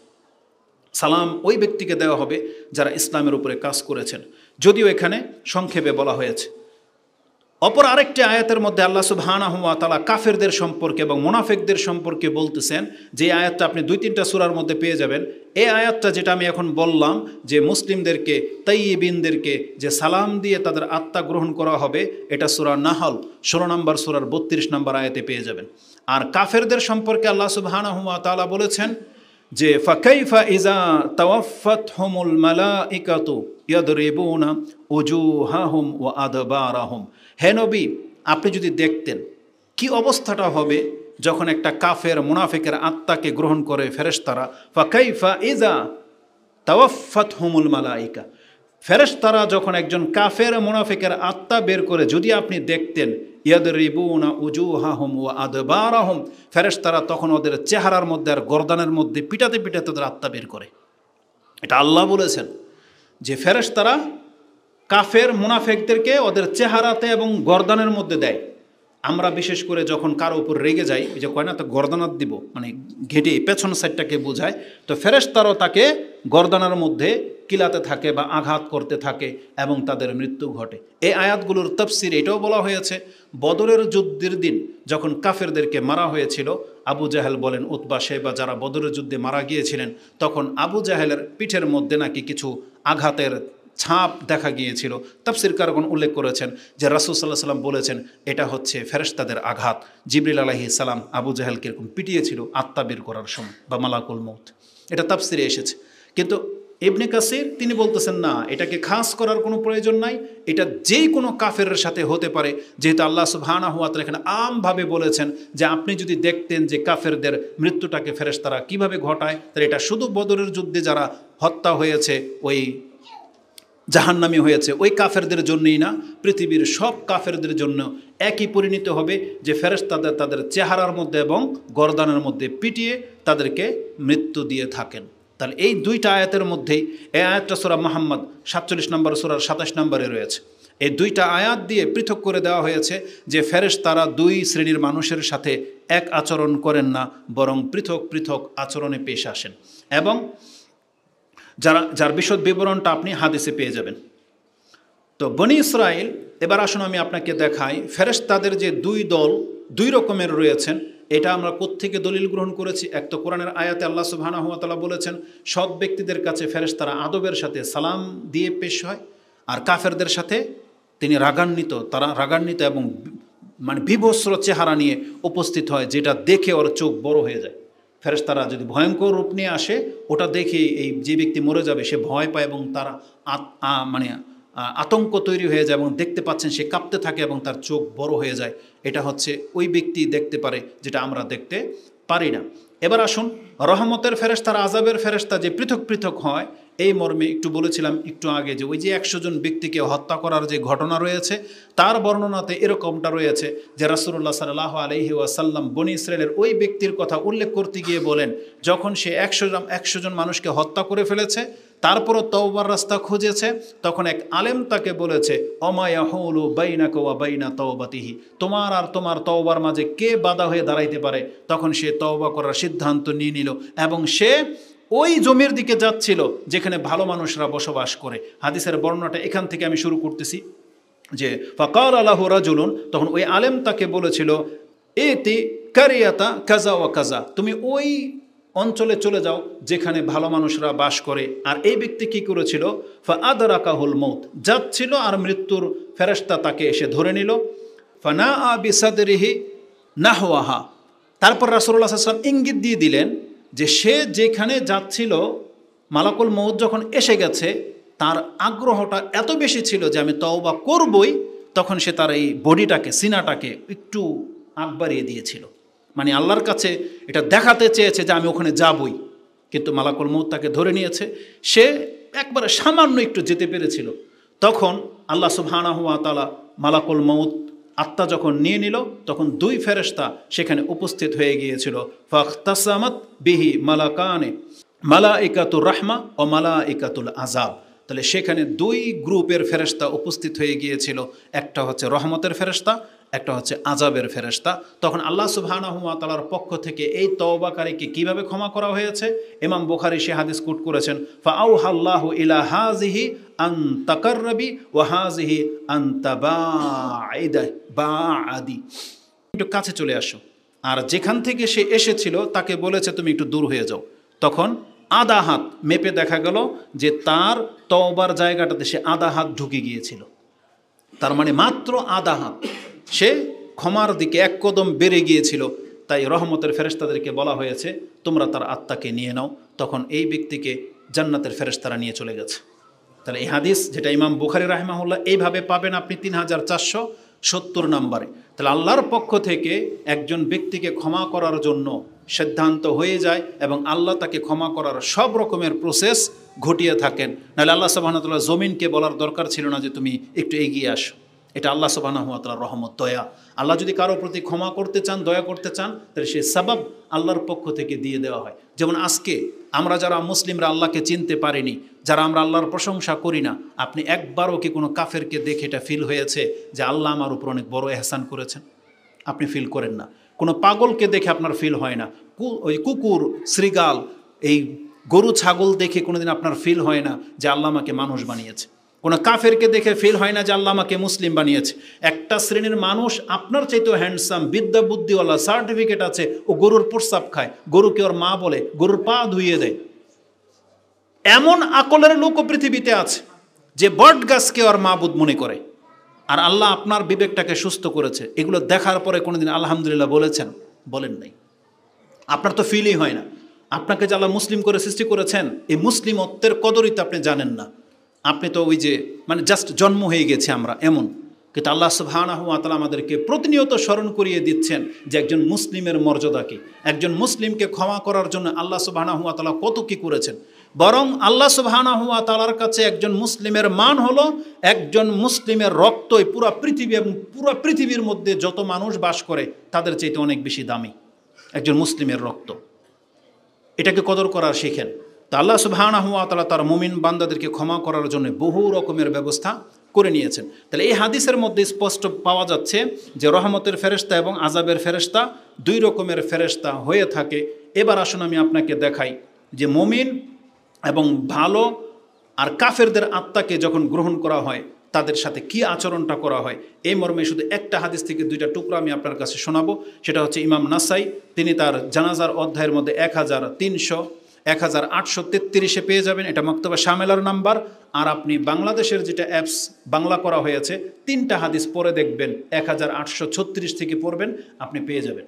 সালাম ওই ব্যক্তিকে দেওয়া হবে যারা ইসলামের উপরে কাজ করেছেন, যদিও এখানে সংক্ষেপে বলা হয়েছে। অপর আরেকটি আয়াতের মধ্যে আল্লাহ সুবহানাহু ওয়া তাআলা কাফেরদের সম্পর্কে এবং মুনাফিকদের সম্পর্কে বলতেছেন, যে আয়াতটা আপনি 2-3টা সূরার মধ্যে পেয়ে যাবেন। এই আয়াতটা যেটা আমি এখন বললাম যে মুসলিমদেরকে তাইয়্যিবিনদেরকে যে সালাম দিয়ে তাদের আত্মা গ্রহণ করা হবে, এটা সূরা নাহল 16 নম্বর সূরার 32 নম্বর আয়াতে পেয়ে যাবেন। আর কাফেরদের সম্পর্কে আল্লাহ সুবহানাহু ওয়া তাআলা বলেছেন যে ফাকাইফা ইজা তাওয়াফাতহুমুল মালাইকাতু ইয়াদরিবুনা উজুহাহুম ওয়া আদবারাহুম। হে নবী, আপনি যদি দেখতেন কি অবস্থাটা হবে যখন একটা কাফের মুনাফিকের আত্মাকে গ্রহণ করে ফেরেশতারা। ফাকাইফা ইজা তাওয়াফাতহুমুল মালাইকা, ফেরেশতারা যখন একজন কাফের মুনাফিকের আত্মা বের করে যদি আপনি দেখতেন, ইয়াদরিবুনা উজুহাহুম ওয়া আদবারাহুম, ফেরেশতারা তখন ওদের চেহারার মধ্যে আর গর্দানের মধ্যে পিটাতে পিটাতে ওদের আত্মা বের করে। এটা আল্লাহ বলেছেন যে ফেরেশতারা কাফের মুনাফিকদেরকে ওদের চেহারাতে এবং গর্দানের মধ্যে দেয়। আমরা বিশেষ করে যখন কারো উপর রেগে যাই, ওই যে কয় না তো গর্দানাত দিব, মানে ঘেটে পেছন সাইডটাকে বোঝায়, তো ফেরেশতারাও তাকে গর্দানার মধ্যে কিলাতে থাকে বা আঘাত করতে থাকে এবং তাদের মৃত্যু ঘটে। এই আয়াতগুলোর তাফসীর এটাও বলা হয়েছে, বদরের যুদ্ধের দিন যখন কাফেরদেরকে মারা হয়েছিল, আবু জাহেল বলেন উতবা সাইবা যারা বদরের যুদ্ধে মারা গিয়েছিলেন, তখন আবু জাহেলের পিঠের মধ্যে নাকি কিছু আঘাতের ছাপ দেখা গিয়েছিল। তাফসীরকারগণ উল্লেখ করেছেন যে রাসূল সাল্লাল্লাহু আলাইহি ওয়াসাল্লাম বলেছেন এটা হচ্ছে ফেরেশতাদের আঘাত। জিবরিল আলাইহিস সালাম আবু জাহেলকে এরকম পিটিয়েছিল আত্মা বের করার সময়, বা মালাকুল মউত। এটা তাফসীরে এসেছে। কিন্তু ইবনে কাসির তিনি বলতেছেন না, এটাকে খাস করার কোনো প্রয়োজন নাই, এটা যেই কোনো কাফেরের সাথে হতে পারে, যেহেতু আল্লাহ সুবহানাহু ওয়া তাআলা এখানে আমভাবে বলেছেন যে আপনি যদি দেখতেন যে কাফেরদের মৃত্যুটাকে ফেরেশতারা কিভাবে ঘটায়, তাহলে এটা শুধু বদরের যুদ্ধে যারা হত্যা হয়েছে ওই জাহান্নামী হয়েছে ওই কাফেরদের জন্যই না, পৃথিবীর সব কাফেরদের জন্য একই পরিণত হবে যে ফেরেশতাদের তাদের চেহারার মধ্যে এবং গর্দানের মধ্যে পিটিয়ে তাদেরকে মৃত্যু দিয়ে থাকেন। তাহলে এই দুইটা আয়াতের মধ্যেই, এই আয়াতটা সূরা মুহাম্মদ 47 নম্বর সূরার 27 নম্বরে রয়েছে। এই দুইটা আয়াত দিয়ে পৃথক করে দেওয়া হয়েছে যে ফেরেশতারা দুই শ্রেণীর মানুষের সাথে এক আচরণ করেন না, বরং পৃথক পৃথক আচরণে পেশ আসেন, এবং যার বিশদ বিবরণটা আপনি হাদিসে পেয়ে যাবেন। তো বনি ইসরাইল, এবার আসুন আমি আপনাকে দেখাই ফেরেশতাদের যে দুই দল, দুই রকমের রয়েছেন। এটা আমরা কোত্থেকে দলিল গ্রহণ করেছি? এক তো কোরআনের আয়াতে আল্লাহ সুবহানাহু ওয়া তাআলা বলেছেন সৎ ব্যক্তিদের কাছে ফেরেশতারা আদবের সাথে সালাম দিয়ে পেশ হয়, আর কাফেরদের সাথে তিনি রাগান্বিত, তারা রাগান্বিত এবং মানে বিভৎস চেহারা নিয়ে উপস্থিত হয়, যেটা দেখে ওর চোখ বড় হয়ে যায়। ফেরেশতারা যদি ভয়ঙ্কর রূপ নিয়ে আসে, ওটা দেখে এই যে ব্যক্তি মরে যাবে সে ভয় পায় এবং তারা মানে আতঙ্ক তৈরি হয়ে যায় এবং দেখতে পাচ্ছেন সে কাঁপতে থাকে এবং তার চোখ বড় হয়ে যায়। এটা হচ্ছে ওই ব্যক্তি দেখতে পারে যেটা আমরা দেখতে পারি না। এবার আসুন, রহমতের ফেরেশতা আর আযাবের ফেরেশতা যে পৃথক পৃথক হয়, এই মর্মে একটু বলেছিলাম একটু আগে যে ওই যে 100 জন ব্যক্তিকে হত্যা করার যে ঘটনা রয়েছে তার বর্ণনাতে এরকমটা রয়েছে যে রাসূলুল্লাহ সাল্লাল্লাহু আলাইহি ওয়াসাল্লাম বনী ইসরায়েলের ওই ব্যক্তির কথা উল্লেখ করতে গিয়ে বলেন, যখন সে 100 জন মানুষকে হত্যা করে ফেলেছে, তারপরও তওবার রাস্তা খুঁজেছে, তখন এক আলেম তাকে বলেছে, অমা ইয়াহুলু বাইনাকা ওয়া বাইনা তাওবাতিহি, তোমার আর তোমার তওবার মাঝে কে বাধা হয়ে দাঁড়াইতে পারে? তখন সে তওবা করার সিদ্ধান্ত নিয়ে নিল এবং সে ওই জমির দিকে যাচ্ছিল যেখানে ভালো মানুষরা বসবাস করে। হাদিসের বর্ণনাটা এখান থেকে আমি শুরু করতেছি যে ফাকাল আলাহু রাজুলুন, তখন ওই আলেম তাকে বলেছিল, এতি কারিয়াতা কাজা ওয়া কাজা, তুমি ওই অঞ্চলে চলে যাও যেখানে ভালো মানুষরা বাস করে। আর এই ব্যক্তি কি করেছিল? ফাআদরাকাহুল মউত, যাচ্ছিল আর মৃত্যুর ফেরেশতা তাকে এসে ধরে নিল। ফানাআ বিসাদরিহি নাহওয়াহা, তারপর রাসূলুল্লাহ সাল্লাল্লাহু আলাইহি ওয়াসাল্লাম ইঙ্গিত দিয়ে দিলেন যে সে যেখানে যাচ্ছিল, মালাকুল মউত যখন এসে গেছে, তার আগ্রহটা এত বেশি ছিল যে আমি তওবা করবই, তখন সে তার এই বডিটাকে, সিনাটাকে একটু আগ বাড়িয়ে দিয়েছিল। মানে আল্লাহর কাছে এটা দেখাতে চেয়েছে যে আমি ওখানে যাবই, কিন্তু মালাকুল মউত তাকে ধরে নিয়েছে। সে একবারে সামান্য একটু যেতে পেরেছিল। তখন আল্লাহ সুবহানাহু ওয়া তাআলা মালাকুল মউত আত্মা যখন নিয়ে নিল, তখন দুই ফেরেশতা সেখানে উপস্থিত হয়ে গিয়েছিল। ফাখতাসামাত বিহি মালাকানে, মালাইকাতুর রাহমা ও মালাইকাতুল আযাব। তাহলে সেখানে দুই গ্রুপের ফেরেশতা উপস্থিত হয়ে গিয়েছিল, একটা হচ্ছে রহমতের ফেরেশতা, একটা হচ্ছে আযাবের ফেরেশতা। তখন আল্লাহ সুবহানাহু ওয়া তাআলার পক্ষ থেকে এই তওবাকারীকে কিভাবে ক্ষমা করা হয়েছে, ইমাম বুখারী সে হাদিস কোট করেছেন, ফাআউহাল্লাহু ইলা হাযিহি আন তাকাররাবি ওয়া হাযিহি আন তাবাঈদি, একটু কাছে চলে আসো। আর যেখান থেকে সে এসেছিল তাকে বলেছে তুমি একটু দূর হয়ে যাও। তখন আধা হাত মেপে দেখা গেল যে তার তওবার জায়গাটাতে সে আধা হাত ঢুকে গিয়েছিল। তার মানে মাত্র আধা হাত সে ক্ষমার দিকে এক কদম বেড়ে গিয়েছিল। তাই রহমতের ফেরেশতাদেরকে বলা হয়েছে তোমরা তার আত্মাকে নিয়ে নাও। তখন এই ব্যক্তিকে জান্নাতের ফেরেশতারা নিয়ে চলে গেছে। তাহলে এই হাদিস, যেটা ইমাম বুখারী রাহিমাহুল্লাহ এইভাবে পাবেন আপনি 3470 নম্বরে। তাহলে আল্লাহর পক্ষ থেকে একজন ব্যক্তিকে ক্ষমা করার জন্য সিদ্ধান্ত হয়ে যায় এবং আল্লাহ তাকে ক্ষমা করার সব রকমের প্রসেস ঘটিয়ে থাকেন। নাহলে আল্লাহ সুবহানাহু ওয়া তাআলা জমিনকে বলার দরকার ছিল না যে তুমি একটু এগিয়ে আসো। এটা আল্লাহ সুবহানাহু ওয়া তাআলার রহমত, দয়া। আল্লাহ যদি কারো প্রতি ক্ষমা করতে চান, দয়া করতে চান, তাহলে সেই সাবাব আল্লাহর পক্ষ থেকে দিয়ে দেওয়া হয়। যেমন আজকে আমরা যারা মুসলিমরা আল্লাহকে চিনতে পারিনি, যারা আমরা আল্লাহর প্রশংসা করি না, আপনি একবারও কি কোনো কাফেরকে দেখে এটা ফিল হয়েছে যে আল্লাহ আমার উপর অনেক বড় এহসান করেছেন? আপনি ফিল করেন না। কোনো পাগলকে দেখে আপনার ফিল হয় না। ওই কুকুর, শৃগাল, এই গরু ছাগল দেখে কোনোদিন আপনার ফিল হয় না যে আল্লাহ আমাকে মানুষ বানিয়েছে। কোনো কাফেরকে দেখে ফিল হয় না যে আল্লাহ আমাকে মুসলিম বানিয়েছে। একটা শ্রেণীর মানুষ আপনার চাইতেও হ্যান্ডসাম, বিদ্যা বুদ্ধিওয়ালা, সার্টিফিকেট আছে, ও গরুর প্রস্রাব খায়, গরুকে ওর মা বলে, গরুর পা ধুইয়ে দেয়। এমন আকলের লোকও পৃথিবীতে আছে যে বট গাছকে ওর মাবুদ মনে করে। আর আল্লাহ আপনার বিবেকটাকে সুস্থ করেছে। এগুলো দেখার পরে কোনোদিন আলহামদুলিল্লাহ বলেছেন? বলেন নাই। আপনার তো ফিলই হয় না। আপনাকে যে আল্লাহ মুসলিম করে সৃষ্টি করেছেন, এই মুসলিমত্বের কদরই তো আপনি জানেন না। আপনি তো ওই যে মানে জাস্ট জন্ম হয়ে গেছে আমরা এমন। কিন্তু আল্লাহ সুবহানাহু ওয়া তাআলা আমাদেরকে প্রতিনিয়ত স্মরণ করিয়ে দিচ্ছেন যে একজন মুসলিমের মর্যাদা কি, একজন মুসলিমকে ক্ষমা করার জন্য আল্লাহ সুবহানাহু ওয়া তাআলা কত কি করেছেন। বরং আল্লাহ সুবহানাহু ওয়া তাআলার কাছে একজন মুসলিমের মান হলো একজন মুসলিমের রক্তই পুরা পৃথিবী এবং পুরা পৃথিবীর মধ্যে যত মানুষ বাস করে তাদের চাইতে অনেক বেশি দামি একজন মুসলিমের রক্ত। এটাকে কদর করার শিখেন। তা আল্লাহ সুবহানাহু ওয়া তাআলা তার মুমিন বান্দাদেরকে ক্ষমা করার জন্য বহু রকমের ব্যবস্থা করে নিয়েছেন। তাহলে এই হাদিসের মধ্যে স্পষ্ট পাওয়া যাচ্ছে যে রহমতের ফেরেশতা এবং আযাবের ফেরেশতা দুই রকমের ফেরেশতা হয়ে থাকে। এবার আসুন আমি আপনাকে দেখাই যে মুমিন এবং ভালো আর কাফেরদের আত্মাকে যখন গ্রহণ করা হয় তাদের সাথে কি আচরণটা করা হয়। এই মর্মে শুধু একটা হাদিস থেকে দুইটা টুকরা আমি আপনার কাছে শোনাবো। সেটা হচ্ছে ইমাম নাসাই, তিনি তার জানাজার অধ্যায়ের মধ্যে 1833 পেয়ে যাবেন। এটা মক্তবা শামেলার নাম্বার। আর আপনি বাংলাদেশের যেটা অ্যাপস বাংলা করা হয়েছে, 3টা হাদিস পরে দেখবেন, 1836 থেকে পড়বেন, আপনি পেয়ে যাবেন।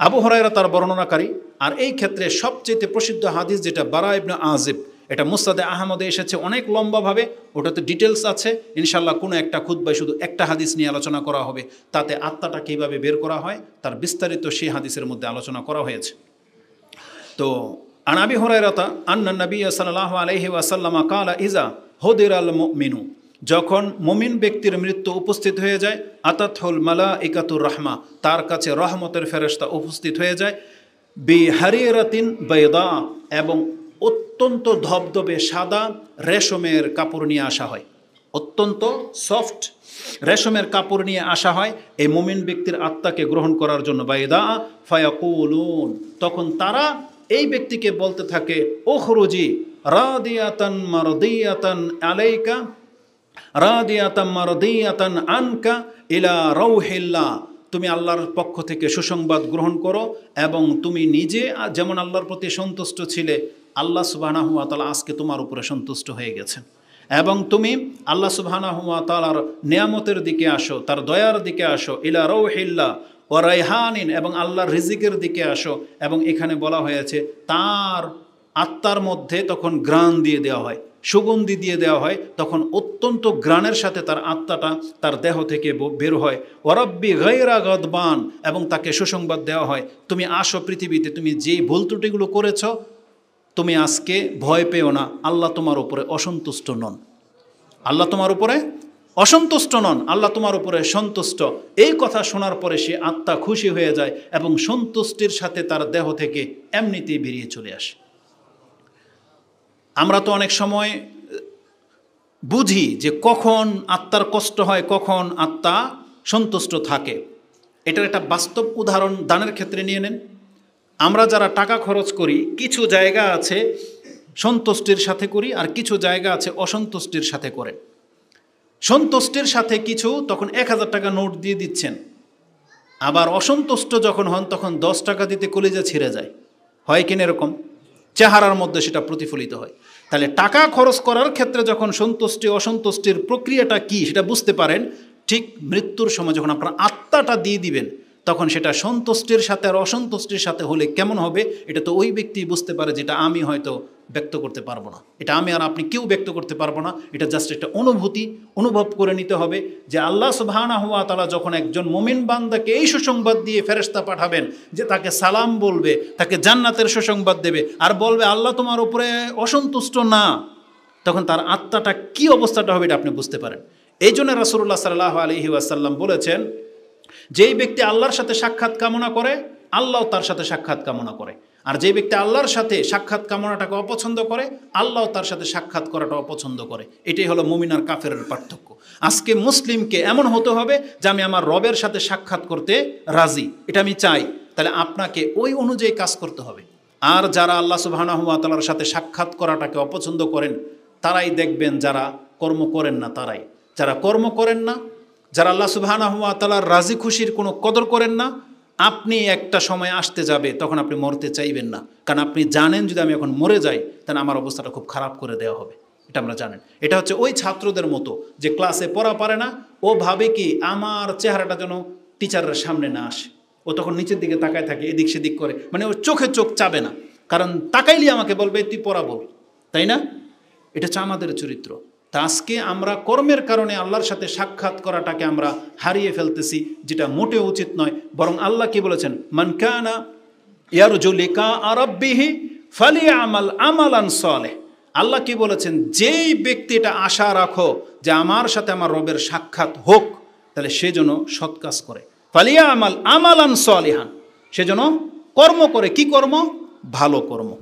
আবু হুরায়রা তার বর্ণনাকারী। আর এই ক্ষেত্রে সবচেয়ে প্রসিদ্ধ হাদিস যেটা বারা ইবনে আজিব, এটা মুসনাদে আহমদে এসেছে অনেক লম্বাভাবে, ওটাতে ডিটেলস আছে। ইনশাল্লাহ কোনো একটা খুতবায় শুধু একটা হাদিস নিয়ে আলোচনা করা হবে, তাতে আত্মাটা কীভাবে বের করা হয় তার বিস্তারিত সেই হাদিসের মধ্যে আলোচনা করা হয়েছে। তো আন আবি হুরায়রাতা আন্না নবী সাল্লাল্লাহু আলাইহি ওয়াসাল্লাম ক্বালা ইজা হুদিরাল মুমিনু, যখন মুমিন ব্যক্তির মৃত্যু উপস্থিত হয়ে যায়, আতাতহুল মালাইকাতুর রাহমা, তার কাছে রহমতের ফেরেশতা উপস্থিত হয়ে যায়, বিহারিরাতিন বাইদা, এবং অত্যন্ত ধবধবে সাদা রেশমের কাপড় নিয়ে আসা হয়, অত্যন্ত সফট রেশমের কাপড় নিয়ে আসা হয় এই মুমিন ব্যক্তির আত্মাকে গ্রহণ করার জন্য। বাইদা ফায়াকুলুন, তখন তারা এই ব্যক্তিকে বলতে থাকে, ওখরুজি রাদিয়াতান মারদিয়াতান আলাইকা রাদিয়াতান মারদিয়াতান আনকা ইলা রাউহিল্লাহ, তুমি আল্লাহর পক্ষ থেকে সুসংবাদ গ্রহণ করো এবং তুমি নিজে যেমন আল্লাহর প্রতি সন্তুষ্ট ছিলে, আল্লাহ সুবহানাহু ওয়া তাআলা আজকে তোমার উপরে সন্তুষ্ট হয়ে গেছেন, এবং তুমি আল্লাহ সুবহানাহু ওয়া তাআলার নিয়ামতের দিকে আসো, তার দয়ার দিকে আসো, ইলা রাউহিল্লাহ ওয়া রাইহানিন, এবং আল্লাহর রিজিকের দিকে আসো। এবং এখানে বলা হয়েছে তার আত্মার মধ্যে তখন ঘ্রাণ দিয়ে দেওয়া হয়, সুগন্ধি দিয়ে দেওয়া হয়, তখন অত্যন্ত ঘ্রাণের সাথে তার আত্মাটা তার দেহ থেকে বের হয়। ওয়ারাব্বি গায়রা গাদবান, এবং তাকে সুসংবাদ দেওয়া হয়, তুমি আসো পৃথিবীতে, তুমি যেই ভুল ত্রুটিগুলো করেছ তুমি আজকে ভয় পেও না, আল্লাহ তোমার উপরে অসন্তুষ্ট নন, আল্লাহ তোমার উপরে অসন্তুষ্ট নন, আল্লাহ তোমার উপরে সন্তুষ্ট। এই কথা শোনার পরে সে আত্মা খুশি হয়ে যায় এবং সন্তুষ্টির সাথে তার দেহ থেকে এমনিতেই বেরিয়ে চলে আসে। আমরা তো অনেক সময় বুঝি যে কখন আত্মার কষ্ট হয়, কখন আত্মা সন্তুষ্ট থাকে। এটার একটা বাস্তব উদাহরণ দানের ক্ষেত্রে নিয়ে নেন। আমরা যারা টাকা খরচ করি, কিছু জায়গা আছে সন্তুষ্টির সাথে করি আর কিছু জায়গা আছে অসন্তুষ্টির সাথে করে। সন্তুষ্টির সাথে কিছু তখন 1000 টাকা নোট দিয়ে দিচ্ছেন, আবার অসন্তুষ্ট যখন হন তখন 10 টাকা দিতে কলিজা ছিঁড়ে যায়, হয় কিনা এরকম? চেহারার মধ্যে সেটা প্রতিফলিত হয়। তাহলে টাকা খরচ করার ক্ষেত্রে যখন সন্তুষ্টি অসন্তুষ্টির প্রক্রিয়াটা কি সেটা বুঝতে পারেন, ঠিক মৃত্যুর সময় যখন আপনার আত্মাটা দিয়ে দিবেন তখন সেটা সন্তুষ্টির সাথে আর অসন্তুষ্টির সাথে হলে কেমন হবে এটা তো ওই ব্যক্তি বুঝতে পারে, যেটা আমি হয়তো ব্যক্ত করতে পারবো না, এটা আমি আর আপনি কেউ ব্যক্ত করতে পারবো না। এটা জাস্ট একটা অনুভূতি, অনুভব করে নিতে হবে যে আল্লাহ সুবহানাহু ওয়া তাআলা যখন একজন মুমিন বান্দাকে এই সুসংবাদ দিয়ে ফেরেশতা পাঠাবেন যে তাকে সালাম বলবে, তাকে জান্নাতের সুসংবাদ দেবে, আর বলবে আল্লাহ তোমার উপরে অসন্তুষ্ট না, তখন তার আত্মাটা কি অবস্থাটা হবে এটা আপনি বুঝতে পারেন। এই জন্য রাসূলুল্লাহ সাল্লাল্লাহু আলাইহি ওয়াসাল্লাম বলেছেন, যেই ব্যক্তি আল্লাহর সাথে সাক্ষাৎ কামনা করে আল্লাহ তার সাথে সাক্ষাৎ কামনা করে, আর যে ব্যক্তি আল্লাহর সাথে সাক্ষাৎ কামনাটাকে অপছন্দ করে আল্লাহ তার সাথে সাক্ষাৎ করাটা অপছন্দ করে। এটাই হলো মুমিন আর কাফেরের পার্থক্য। আজকে মুসলিমকে এমন হতে হবে যে আমি আমার রবের সাথে সাক্ষাৎ করতে রাজি, এটা আমি চাই, তাহলে আপনাকে ওই অনুযায়ী কাজ করতে হবে। আর যারা আল্লাহ সুবহানাহু ওয়া তাআলার সাথে সাক্ষাৎ করাটাকে অপছন্দ করেন তারাই দেখবেন যারা কর্ম করেন না, তারাই যারা কর্ম করেন না, যারা আল্লাহ সুবহানাহু ওয়া তাআলার রাজি খুশির কোনো কদর করেন না, আপনি একটা সময় আসতে যাবে তখন আপনি মরতে চাইবেন না, কারণ আপনি জানেন যদি আমি এখন মরে যাই তাহলে আমার অবস্থাটা খুব খারাপ করে দেওয়া হবে, এটা আমরা জানেন। এটা হচ্ছে ওই ছাত্রদের মতো যে ক্লাসে পড়া পারে না, ও ভাবে কি আমার চেহারাটা যেন টিচারের সামনে না আসে, ও তখন নিচের দিকে তাকায় থাকে, এদিক সেদিক করে, মানে ওর চোখে চোখ চাবে না, কারণ তাকাইলে আমাকে বলবে তুই পড়া বল, তাই না? এটা হচ্ছে আমাদের চরিত্র। তা আজকে আমরা কর্মের কারণে আল্লাহর সাথে সাক্ষাৎ করাটাকে আমরা হারিয়ে ফেলতেছি, যেটা মোটেও উচিত নয়। বরং আল্লাহ কি বলেছেন, মান কানা ইয়ারজু লিকা রাব্বিহি ফালিয়ামাল আমালান সালেহ। আল্লাহ কি বলেছেন, যেই ব্যক্তি এটা আশা রাখো যে আমার সাথে আমার রবের সাক্ষাৎ হোক, তাহলে সে যেন সৎ কাজ করে, ফালিয়ামাল আমালান সালিহান, সে যেন কর্ম করে। কি কর্ম? ভালো কর্ম।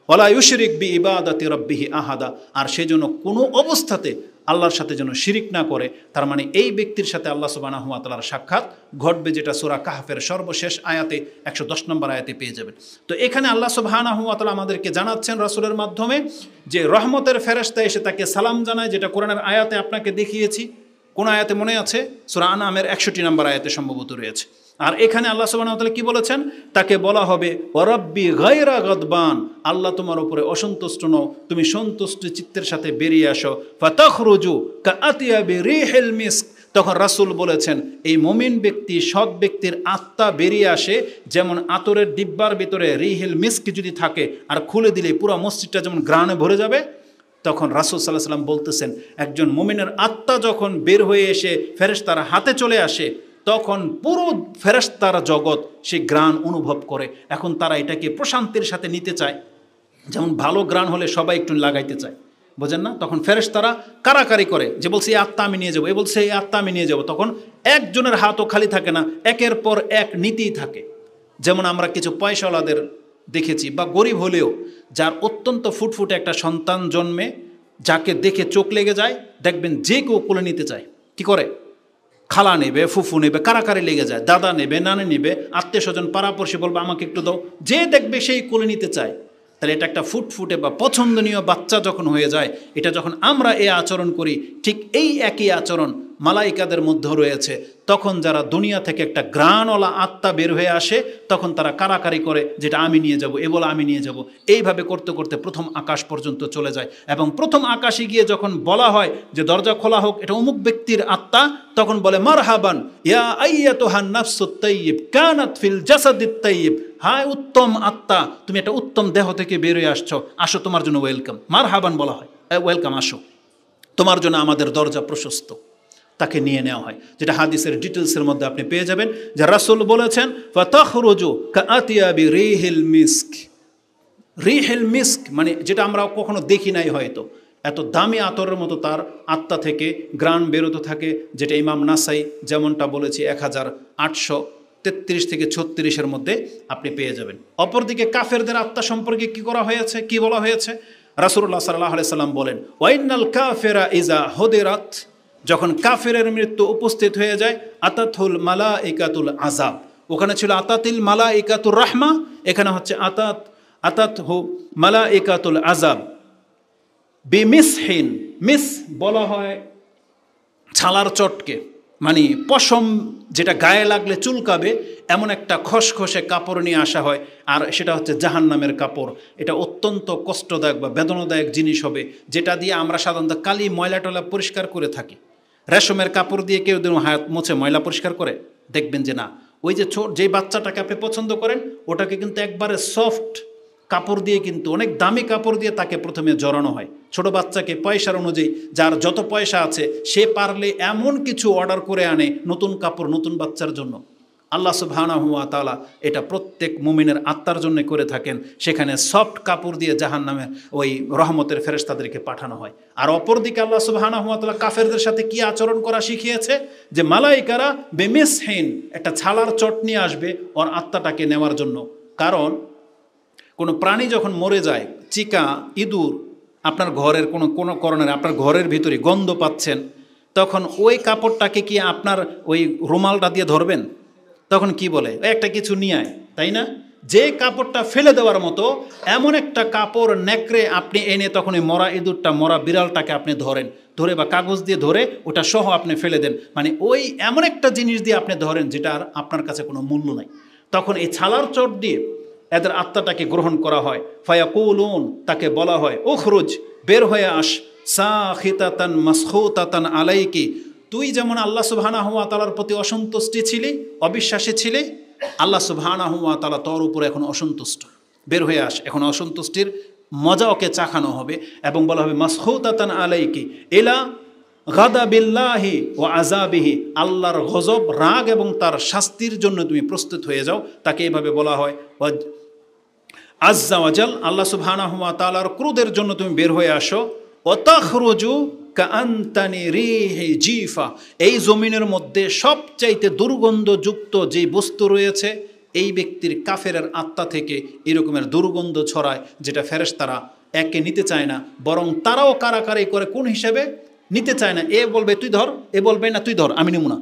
ওয়ালা ইউশরিক বিইবাদাতি রাব্বিহি আহাদা, আর সে যেন কোনো অবস্থাতে আল্লাহর সাথে যেন শিরিক না করে। তার মানে এই ব্যক্তির সাথে আল্লাহ সুবহানাহু ওয়া তাআলার সাক্ষাৎ ঘটবে, যেটা সূরা কাহফের সর্বশেষ আয়াতে 110 নম্বর আয়াতে পেয়ে যাবেন। তো এখানে আল্লাহ সুবহানাহু ওয়া তাআলা আমাদেরকে জানাচ্ছেন রাসূলের মাধ্যমে যে রহমতের ফেরেশতা এসে তাকে সালাম জানায়, যেটা কোরআনের আয়াতে আপনাকে দেখিয়েছি। কোন আয়াতে মনে আছে? সূরা আনআমের 61 নম্বর আয়াতে সম্ভবত রয়েছে। আর এখানে আল্লাহ সুবহানাহু ওয়া তাআলা কি বলেছেন, তাকে বলা হবে ওয়ারাব্বি গায়রা গাদবান, আল্লাহ তোমার উপরে অসন্তুষ্ট নও, তুমি সন্তুষ্ট চিত্তের সাথে বেরিয়ে আসো। ফাতাখরুজু কাআতিয়াবি রিহিল মিস্ক, তখন রাসূল বলেছেন এই মুমিন ব্যক্তি সৎ ব্যক্তির আত্মা বেরিয়ে আসে যেমন আতরের ডিব্বার ভিতরে রিহিল মিস্ক যদি থাকে আর খুলে দিলে পুরো মসজিদটা যেমন ঘ্রাণে ভরে যাবে। তখন রাসূল সাল্লাল্লাহু আলাইহি ওয়াসাল্লাম বলতেছেন একজন মুমিনের আত্মা যখন বের হয়ে এসে ফেরেশতার হাতে চলে আসে তখন পুরো ফেরেশতার জগৎ সে ঘ্রাণ অনুভব করে। এখন তারা এটাকে প্রশান্তির সাথে নিতে চায়, যেমন ভালো ঘ্রাণ হলে সবাই একটু লাগাইতে চায়, বোঝেন না? তখন ফেরেশতারা কারাকারি করে যে বলছে এই আত্মা আমি নিয়ে যাবো, এ বলছে এই আত্মা আমি নিয়ে যাবো। তখন একজনের হাতও খালি থাকে না, একের পর এক নীতিই থাকে। যেমন আমরা কিছু পয়সাওয়ালাদের দেখেছি বা গরিব হলেও যার অত্যন্ত ফুটফুটে একটা সন্তান জন্মে যাকে দেখে চোখ লেগে যায়, দেখবেন যে কেউ কোলে নিতে চায়, কি করে? খালা নেবে, ফুফু নেবে, কারাকারি লেগে যায়, দাদা নেবে, নানি নেবে, আত্মীয় স্বজন পাড়াপড়শি বলবে আমাকে একটু দাও, যে দেখবে সেই কোলে নিতে চায়। তাহলে এটা একটা ফুটফুটে বা পছন্দনীয় বাচ্চা যখন হয়ে যায়, এটা যখন আমরা এই আচরণ করি, ঠিক এই একই আচরণ মালাইকাদের মধ্যে রয়েছে। তখন যারা দুনিয়া থেকে একটা ঘ্রাণওয়ালা আত্মা বের হয়ে আসে তখন তারা কারাকারি করে যেটা আমি নিয়ে যাব, এ বলে আমি নিয়ে যাব। এইভাবে করতে করতে প্রথম আকাশ পর্যন্ত চলে যায় এবং প্রথম আকাশে গিয়ে যখন বলা হয় যে দরজা খোলা হোক, এটা অমুক ব্যক্তির আত্মা, তখন বলে মারহাবান ইয়া আইয়াতুহান নাফসুত তাইয়্যিব কানাত ফিল জাসাদিত তাইয়্যিব, হায় উত্তম আত্মা, তুমি একটা উত্তম দেহ থেকে বের হয়ে আসছো, আসো তোমার জন্য ওয়েলকাম। মারহাবান বলা হয়, ওয়েলকাম, আসো, তোমার জন্য আমাদের দরজা প্রশস্ত। তাকে নিয়ে নেওয়া হয়, যেটা হাদিসের ডিটেলসের মধ্যে আপনি পেয়ে যাবেন যে রাসূল বলেছেন ফাতাখরুজু কাআতিয়াবি রিহিল মিস্ক। রিহিল মিস্ক মানে যেটা আমরা কখনো দেখি নাই, হয়তো এত দামি আতরের মতো তার আত্মা থেকে ঘ্রাণ বেরোতে থাকে, যেটা ইমাম নাসাই যেমনটা বলেছি 1833 থেকে 36 মধ্যে আপনি পেয়ে যাবেন। অপরদিকে কাফেরদের আত্মা সম্পর্কে কি করা হয়েছে, কি বলা হয়েছে? রাসূলুল্লাহ সাল্লাল্লাহু আলাইহি সাল্লাম বলেন ওয়াইনাল কাফিরা ইজা হুদিরাত, যখন কাফেরের মৃত্যু উপস্থিত হয়ে যায়, আতাতুল মালাইকাতুল আযাব, ওখানে ছিল আতাতিল মালাইকাতুর রাহমা, এখানে হচ্ছে আতাতহু মালাইকাতুল আযাব বিমিসহিন। মিস বলা হয় ছালার চটকে, মানে পশম যেটা গায়ে লাগলে চুলকাবে এমন একটা খসখসে কাপড় নিয়ে আসা হয়, আর সেটা হচ্ছে জাহান্নামের কাপড়। এটা অত্যন্ত কষ্টদায়ক বা বেদনাদায়ক জিনিস হবে, যেটা দিয়ে আমরা সাধারণত কালি ময়লা টয়লা পরিষ্কার করে থাকি। রেশমের কাপড় দিয়ে কেউ যেন হাত মুছে ময়লা পরিষ্কার করে, দেখবেন যে না, ওই যে যেই বাচ্চাটাকে আপনি পছন্দ করেন ওটাকে কিন্তু একবারে সফট কাপড় দিয়ে, কিন্তু অনেক দামি কাপড় দিয়ে তাকে প্রথমে জড়ানো হয়। ছোট বাচ্চাকে পয়সার অনুযায়ী যার যত পয়সা আছে সে পারলে এমন কিছু অর্ডার করে আনে নতুন কাপড় নতুন বাচ্চার জন্য। আল্লাহ সুবহানাহু ওয়া তাআলা এটা প্রত্যেক মুমিনের আত্মার জন্য করে থাকেন, সেখানে সফট কাপড় দিয়ে জাহান্নামে ওই রহমতের ফেরেশতাদেরকে পাঠানো হয়। আর অপরদিকে আল্লাহ সুবহানাহু ওয়া তাআলা কাফেরদের সাথে কি আচরণ করা শিখিয়েছে, যে মালাইকারা বেমিসহিন একটা ছালার চট নিয়ে আসবে ওর আত্মাটাকে নেওয়ার জন্য। কারণ কোনো প্রাণী যখন মরে যায়, চিকা, ইঁদুর, আপনার ঘরের কোনো কারণে আপনার ঘরের ভিতরে গন্ধ পাচ্ছেন, তখন ওই কাপড়টাকে কি আপনার ওই রুমালটা দিয়ে ধরবেন? তখন কি বলে, একটা কিছু নিয়ে আয়, তাই না? যে কাপড়টা ফেলে দেওয়ার মতো এমন একটা কাপড় নেকড়ে আপনি এনে তখন ওই মরা ইঁদুরটা, মরা বিড়ালটাকে আপনি ধরেন, ধরে বা কাগজ দিয়ে ধরে ওটা সহ আপনি ফেলে দেন, মানে ওই এমন একটা জিনিস দিয়ে আপনি ধরেন যেটা আর আপনার কাছে কোনো মূল্য নাই। তখন এই ছালার চট দিয়ে এদের আত্মাটাকে গ্রহণ করা হয়। ফায়াকুলুন, তাকে বলা হয় উখরুজ, বের হয়ে আস, সাখিতাতান মাসখুতাতান আলাইকি, তুই যেমন আল্লাহ সুবহানাহু ওয়া তাআলার প্রতি অসন্তুষ্টি ছিলি, অবিশ্বাসী ছিলি, আল্লাহ সুবহানাহু ওয়া তাআলা তোর উপরে এখন অসন্তুষ্ট, বের হয়ে আস, এখন অসন্তুষ্টির মজা ওকে চাখানো হবে এবং বলা হবে মাসখুতাতান আলাইকি ইলা গাদাবিল্লাহি ওয়া আযাবিহি, আল্লাহর গজব, রাগ এবং তার শাস্তির জন্য তুমি প্রস্তুত হয়ে যাও। তাকে এভাবে বলা হয় আজ্জা ওয়াজাল, আল্লাহ সুবহানাহু ওয়া তাআলার ক্রোধের জন্য তুমি বের হয়ে আসো। ওয়াতাখরুজু কাআনতানি রিহি জিফা, এই জমিনের মধ্যে সবচাইতে দুর্গন্ধযুক্ত যে বস্তু রয়েছে এই ব্যক্তির কাফেরের আত্মা থেকে এরকমের দুর্গন্ধ ছড়ায়, যেটা ফেরেশতারা একে নিতে চায় না, বরং তারাও কারাকারি করে। কোন হিসেবে নিতে চায় না? এ বলবে তুই ধর, এ বলবে না তুই ধর, আমি নেব না,